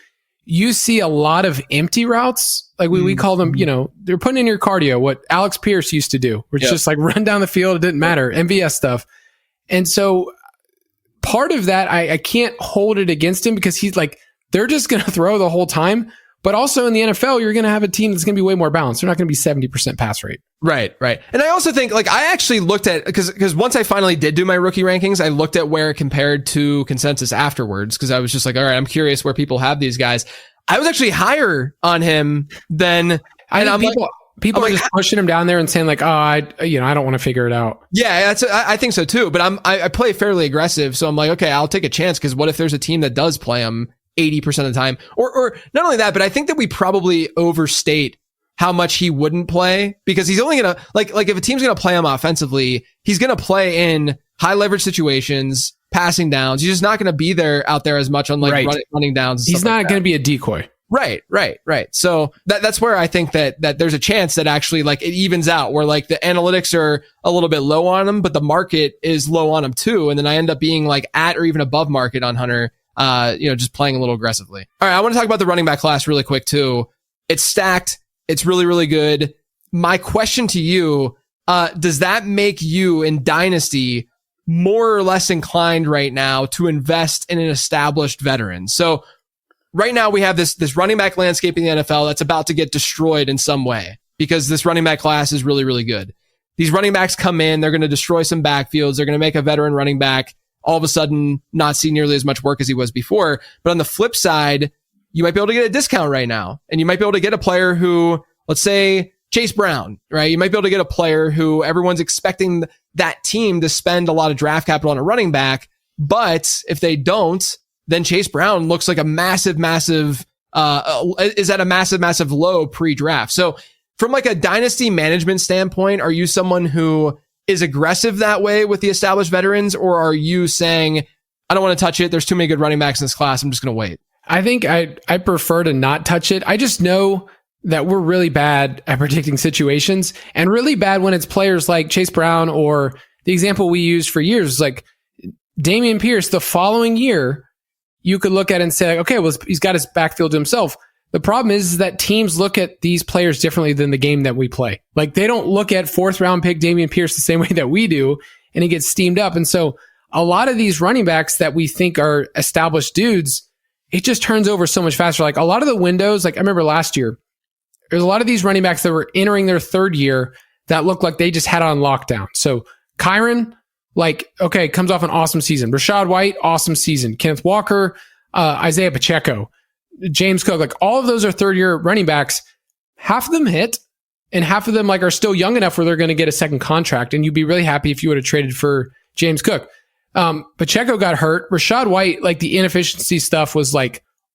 you see a lot of empty routes. Like we call them, they're putting in your cardio, what Alex Pierce used to do, which just like run down the field. It didn't matter. MVS stuff. And so part of that, I can't hold it against him because he's like, they're just going to throw the whole time. But also in the NFL, you're going to have a team that's going to be way more balanced. They're not going to be 70% pass rate. Right. And I also think, like, I actually looked at, because once I finally did do my rookie rankings, I looked at where it compared to consensus afterwards, because I was just like, all right, I'm curious where people have these guys. I was actually higher on him than, people are just pushing him down there and saying like, oh, I don't want to figure it out. Yeah, I think so too. But I play fairly aggressive, so I'm like, okay, I'll take a chance, because what if there's a team that does play him 80% of the time? Or not only that, but I think that we probably overstate how much he wouldn't play, because he's only going to like if a team's going to play him offensively, he's going to play in high leverage situations, passing downs. He's just not going to be out there as much on like running downs. He's not going to be a decoy. Right. So that's where I think that there's a chance that actually like it evens out, where like the analytics are a little bit low on him, but the market is low on him too. And then I end up being like at or even above market on Hunter, just playing a little aggressively. All right. I want to talk about the running back class really quick too. It's stacked. It's really, really good. My question to you, does that make you in Dynasty more or less inclined right now to invest in an established veteran? So right now we have this running back landscape in the NFL that's about to get destroyed in some way, because this running back class is really, really good. These running backs come in, they're going to destroy some backfields. They're going to make a veteran running back all of a sudden not see nearly as much work as he was before. But on the flip side, you might be able to get a discount right now, and you might be able to get a player who, let's say Chase Brown, right? You might be able to get a player who everyone's expecting that team to spend a lot of draft capital on a running back. But if they don't, then Chase Brown looks like a massive is at a massive low pre-draft. So from like a dynasty management standpoint, are you someone who is aggressive that way with the established veterans, or are you saying, I don't want to touch it, there's too many good running backs in this class, I'm just going to wait? I think I prefer to not touch it. I just know that we're really bad at predicting situations, and really bad when it's players like Chase Brown, or the example we used for years, like Dameon Pierce. The following year, you could look at it and say, okay, well, he's got his backfield to himself. The problem is that teams look at these players differently than the game that we play. Like, they don't look at 4th round pick Dameon Pierce the same way that we do, and he gets steamed up. And so a lot of these running backs that we think are established dudes, it just turns over so much faster. Like a lot of the windows, like I remember last year, there's a lot of these running backs that were entering their 3rd year that looked like they just had on lockdown. So Kyron, comes off an awesome season. Rachaad White, awesome season. Kenneth Walker, Isaiah Pacheco, James Cook, like all of those are 3rd year running backs. Half of them hit, and half of them are still young enough where they're going to get a second contract. And you'd be really happy if you would have traded for James Cook. Pacheco got hurt. Rachaad White, the inefficiency stuff was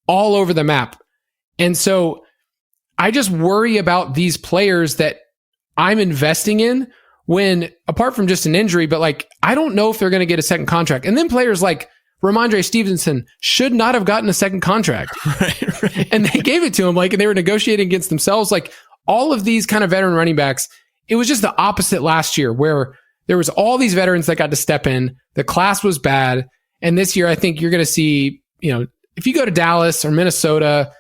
all over the map. And so I just worry about these players that I'm investing in, when apart from just an injury, but I don't know if they're going to get a second contract. And then players like Ramondre Stevenson should not have gotten a second contract. Right. And they gave it to him, and they were negotiating against themselves. All of these kind of veteran running backs, it was just the opposite last year, where there was all these veterans that got to step in. The class was bad. And this year, I think you're going to see, if you go to Dallas or Minnesota,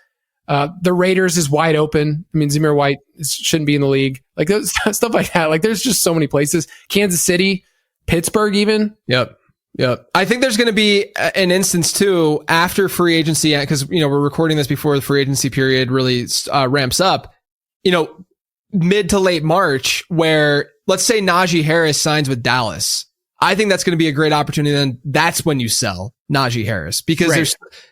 the Raiders is wide open. I mean, Zamir White shouldn't be in the league. Those, stuff like that. There's just so many places. Kansas City, Pittsburgh even. Yep. I think there's going to be an instance too after free agency, because, we're recording this before the free agency period really ramps up, mid to late March, where let's say Najee Harris signs with Dallas. I think that's going to be a great opportunity. Then that's when you sell Najee Harris, because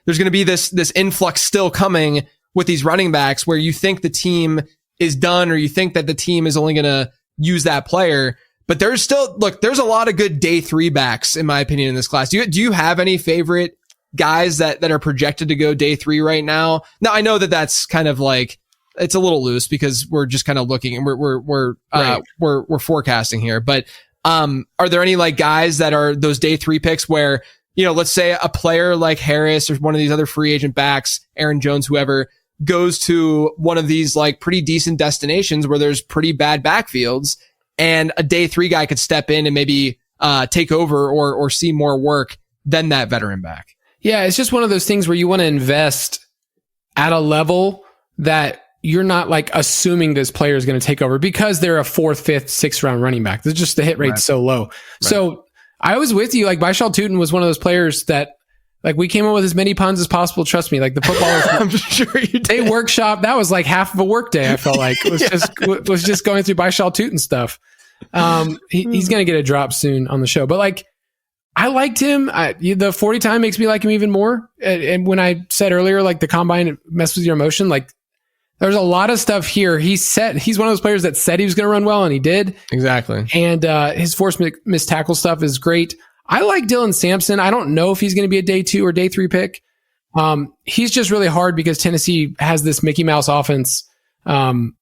there's going to be this influx still coming with these running backs, where you think the team is done, or you think that the team is only going to use that player. But there's a lot of good day 3 backs, in my opinion, in this class. Do you have any favorite guys that are projected to go day 3 right now? Now, I know that that's kind of it's a little loose, because we're just kind of looking, and we're forecasting here. But are there any guys that are those day 3 picks where, let's say a player like Harris or one of these other free agent backs, Aaron Jones, whoever, goes to one of these pretty decent destinations where there's pretty bad backfields, and a day 3 guy could step in and maybe take over or see more work than that veteran back? Yeah, it's just one of those things where you want to invest at a level that you're not assuming this player is going to take over because they're a 4th, 5th, 6th round running back. There's just the hit rate's so low. Right. So I was with you. Byshal Tootin was one of those players that we came up with as many puns as possible. Trust me, the footballers, I'm sure you did. They workshop. That was half of a work day. I felt like it was just going through Byshal Tootin stuff. He's going to get a drop soon on the show, but I liked him. The 40 time makes me like him even more. And when I said earlier, the combine messed with your emotion, there's a lot of stuff here. He's one of those players that said he was going to run well, and he did. Exactly. And his forced missed tackle stuff is great. I like Dylan Sampson. I don't know if he's going to be a day 2 or day 3 pick. He's just really hard because Tennessee has this Mickey Mouse offense. And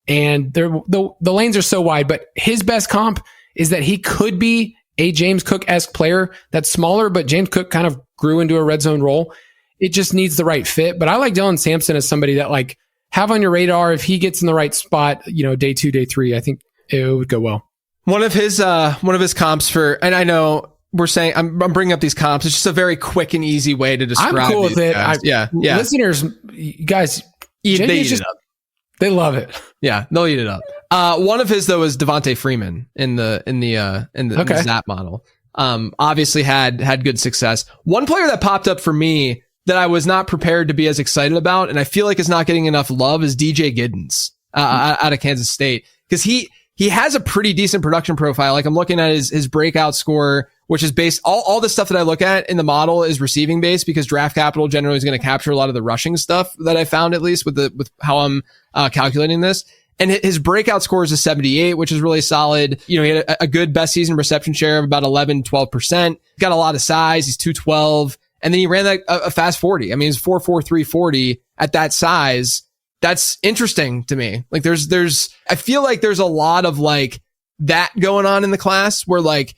and the lanes are so wide. But his best comp is that he could be a James Cook-esque player that's smaller, but James Cook kind of grew into a red zone role. It just needs the right fit. But I like Dylan Sampson as somebody that like have on your radar. If he gets in the right spot, day 2, day 3, I think it would go well. One of his comps for, and I know we're saying I'm bringing up these comps. It's just a very quick and easy way to describe. I'm cool with it. Yeah. Listeners, you guys, they eat it up. They love it. Yeah, they'll eat it up. One of his though is Devontae Freeman in the Zap model. Obviously had good success. One player that popped up for me that I was not prepared to be as excited about, and I feel like is not getting enough love, is DJ Giddens out of Kansas State, because he has a pretty decent production profile. Like I'm looking at his breakout score, which is based all the stuff that I look at in the model is receiving based, because draft capital generally is going to capture a lot of the rushing stuff that I found, at least with how I'm calculating this. And his breakout score is a 78, which is really solid. He had a good best season reception share of about 11-12%. Got a lot of size. He's 212. And then he ran a fast 40. I mean, he's 4.43 40 at that size. That's interesting to me. Like I feel like there's a lot of like that going on in the class where like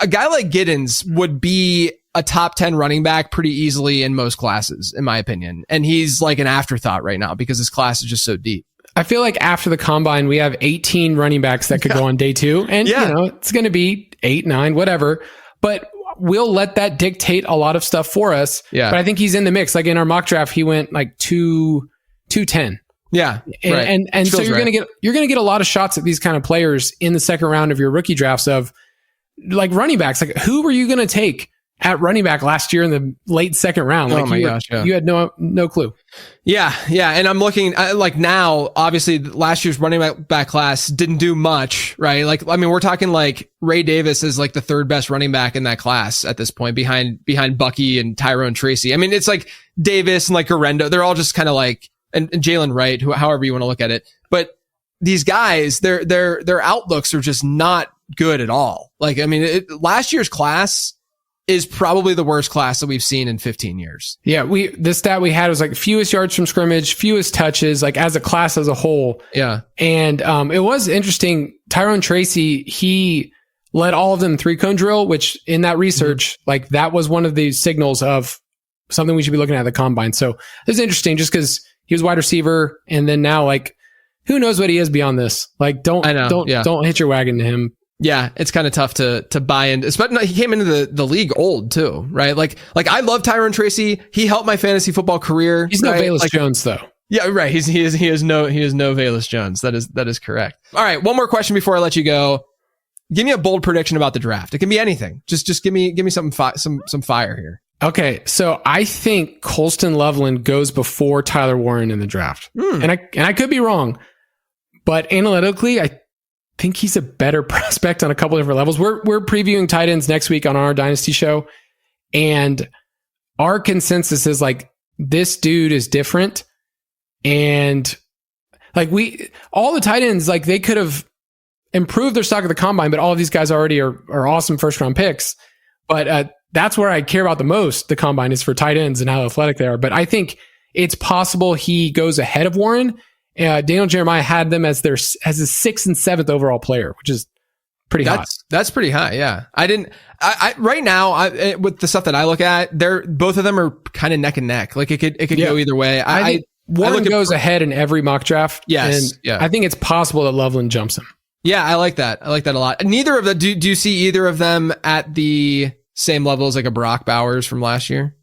a guy like Giddens would be a top 10 running back pretty easily in most classes, in my opinion. And he's like an afterthought right now because his class is just so deep. I feel like after the combine, we have 18 running backs that could go on day 2. And, it's going to be 8, 9, whatever. But we'll let that dictate a lot of stuff for us. Yeah. But I think he's in the mix. Like in our mock draft, he went like 210. Yeah. And so you're going to get a lot of shots at these kind of players in the second round of your rookie drafts of like running backs. Like who were you going to take at running back last year in the late second round? Like you had no clue. Yeah. And I'm looking like now, obviously last year's running back class didn't do much, right? Like, I mean, we're talking like Ray Davis is like the third best running back in that class at this point behind Bucky and Tyrone Tracy. I mean, it's like Davis and like Garendo. They're all just kind of like, and Jalen Wright, however you want to look at it. But these guys, their outlooks are just not good at all. Like, I mean, last year's class is probably the worst class that we've seen in 15 years. Yeah. The stat we had was like fewest yards from scrimmage, fewest touches, like as a class as a whole. Yeah. And, it was interesting. Tyrone Tracy, he led all of them 3-cone drill, which in that research, like that was one of the signals of something we should be looking at the combine. So it's interesting just because he was wide receiver. And then now, like, who knows what he is beyond this? Like, don't hitch your wagon to him. Yeah, it's kind of tough to buy in. Especially he came into the league old too, right? Like I love Tyrone Tracy. He helped my fantasy football career. He's no Velus Jones though. Yeah, right. He is no Velus Jones. That is correct. All right, one more question before I let you go. Give me a bold prediction about the draft. It can be anything. Just give me some fire here. Okay, so I think Colston Loveland goes before Tyler Warren in the draft, and I could be wrong, but analytically, I think he's a better prospect on a couple different levels. We're previewing tight ends next week on our Dynasty show, and our consensus is like this dude is different, and like all the tight ends, like they could have improved their stock at the combine, but all of these guys already are awesome first round picks. But that's where I care about the most. The combine is for tight ends and how athletic they are. But I think it's possible he goes ahead of Warren. Daniel Jeremiah had them as his 6th and 7th overall player, which is pretty high. That's pretty high. Yeah. Right now, with the stuff that I look at, both of them are kind of neck and neck. Like it could go either way. I think Warren goes ahead in every mock draft. Yes. And I think it's possible that Loveland jumps him. Yeah. I like that. I like that a lot. Neither of them, do you see either of them at the same level as like a Brock Bowers from last year?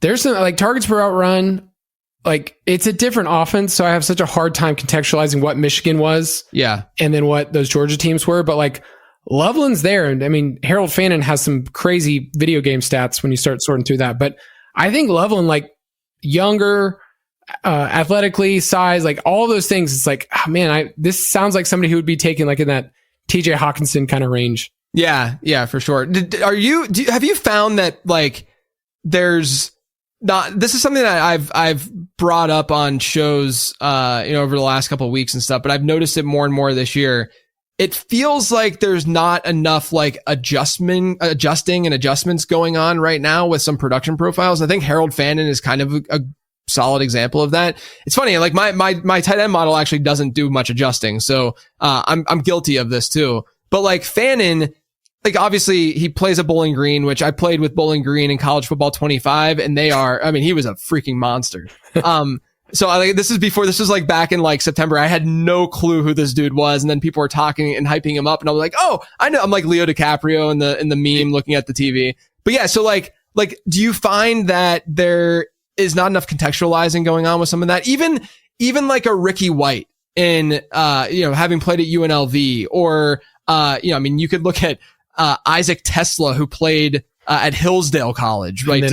There's some like targets per out run. Like it's a different offense, so I have such a hard time contextualizing what Michigan was, and then what those Georgia teams were. But like Loveland's there, and I mean Harold Fannin has some crazy video game stats when you start sorting through that. But I think Loveland, like younger, athletically, size, like all those things, it's like, oh, man, this sounds like somebody who would be taken like in that TJ Hawkinson kind of range. Yeah, for sure. Have you found that like there's not, this is something that I've brought up on shows, over the last couple of weeks and stuff, but I've noticed it more and more this year. It feels like there's not enough like adjusting and adjustments going on right now with some production profiles. I think Harold Fannin is kind of a solid example of that. It's funny, like my tight end model actually doesn't do much adjusting. So, I'm guilty of this too. But like Fannin, like obviously he plays at Bowling Green, which I played with Bowling Green in college football 25, and he was a freaking monster. So this was like back in like September. I had no clue who this dude was. And then people were talking and hyping him up. And I was like, oh, I know. I'm like Leo DiCaprio in the meme looking at the TV. But yeah, so like, do you find that there is not enough contextualizing going on with some of that? Even like a Ricky White in, having played at UNLV, or, you could look at, Isaac Tesla, who played, at Hillsdale College, right?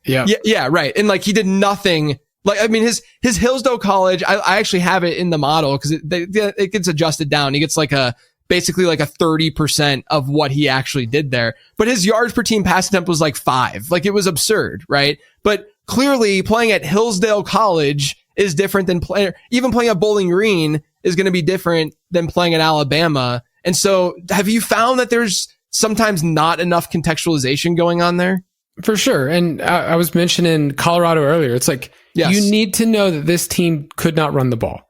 Yeah, right. And like, he did nothing. Like, I mean, his Hillsdale College, I actually have it in the model because it gets adjusted down. He gets basically like a 30% of what he actually did there. But his yards per team pass attempt was like 5. Like, it was absurd, right? But clearly playing at Hillsdale College is different than even playing at Bowling Green is going to be different than playing at Alabama. And so have you found that there's sometimes not enough contextualization going on there? For sure. And I was mentioning Colorado earlier. It's like, yes, you need to know that this team could not run the ball.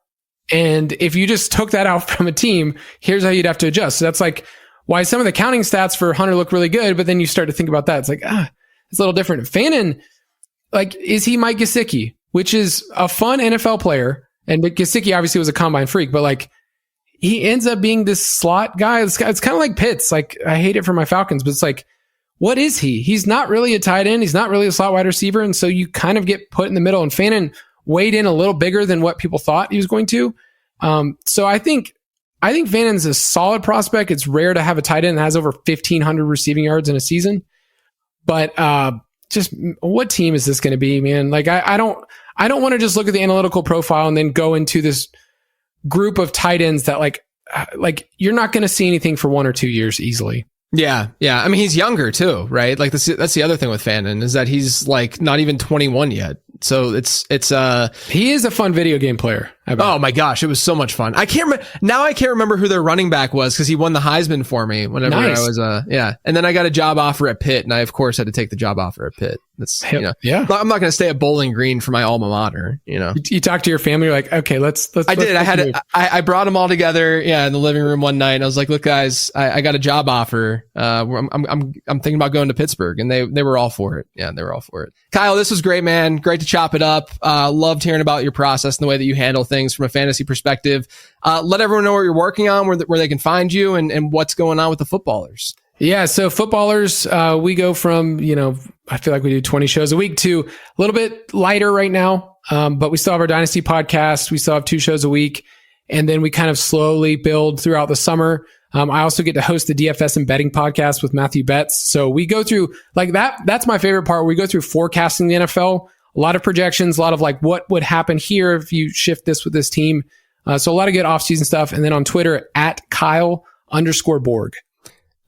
And if you just took that out from a team, here's how you'd have to adjust. So that's like why some of the counting stats for Hunter look really good, but then you start to think about that. It's like, it's a little different. Fannin, like, is he Mike Gesicki, which is a fun NFL player. And Gesicki obviously was a combine freak, but like, he ends up being this slot guy. It's kind of like Pitts. Like, I hate it for my Falcons, but it's like, what is he? He's not really a tight end. He's not really a slot wide receiver. And so you kind of get put in the middle, and Fannin weighed in a little bigger than what people thought he was going to. So I think Fannin's a solid prospect. It's rare to have a tight end that has over 1,500 receiving yards in a season. But, just what team is this going to be, man? Like, I don't want to just look at the analytical profile and then go into this group of tight ends that like you're not going to see anything for 1 or 2 years easily. Yeah. I mean, he's younger too, right? Like, that's the other thing with Fannin, is that he's like not even 21 yet. So it's he is a fun video game player. Oh my gosh, it was so much fun. I can't remember who their running back was, because he won the Heisman for me whenever I was and then I got a job offer at Pitt, and I of course had to take the job offer at Pitt. That's I'm not going to stay at Bowling Green for my alma mater. You talk to your family, you're like, okay, let's. I did. I brought them all together, in the living room one night, and I was like, look, guys, I got a job offer. I'm thinking about going to Pittsburgh, and they were all for it. Yeah, they were all for it. Kyle, this was great, man. Great to chop it up. Loved hearing about your process and the way that you handle things from a fantasy perspective. Let everyone know what you're working on, where they can find you, and what's going on with the footballers. Yeah. So footballers, we go from, I feel like we do 20 shows a week to a little bit lighter right now. But we still have our Dynasty podcast. We still have 2 shows a week. And then we kind of slowly build throughout the summer. I also get to host the DFS and betting podcast with Matthew Betts. So we go through like that. That's my favorite part. We go through forecasting the NFL, a lot of projections, a lot of like what would happen here if you shift this with this team. So a lot of good offseason stuff. And then on Twitter at Kyle_Borg.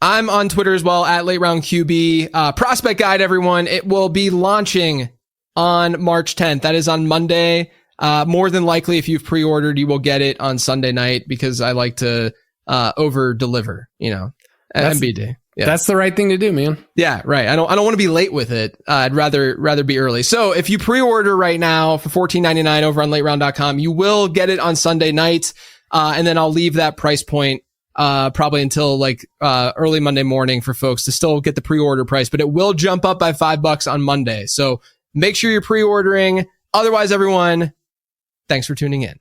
I'm on Twitter as well at Late Round QB. Prospect Guide, everyone. It will be launching on March 10th. That is on Monday. More than likely, if you've pre-ordered, you will get it on Sunday night, because I like to over deliver, MBD. Yeah. That's the right thing to do, man. Yeah, right. I don't want to be late with it. I'd rather be early. So if you pre-order right now for $14.99 over on lateround.com, you will get it on Sunday night. And then I'll leave that price point probably until like early Monday morning for folks to still get the pre-order price, but it will jump up by $5 on Monday. So make sure you're pre-ordering. Otherwise, everyone, thanks for tuning in.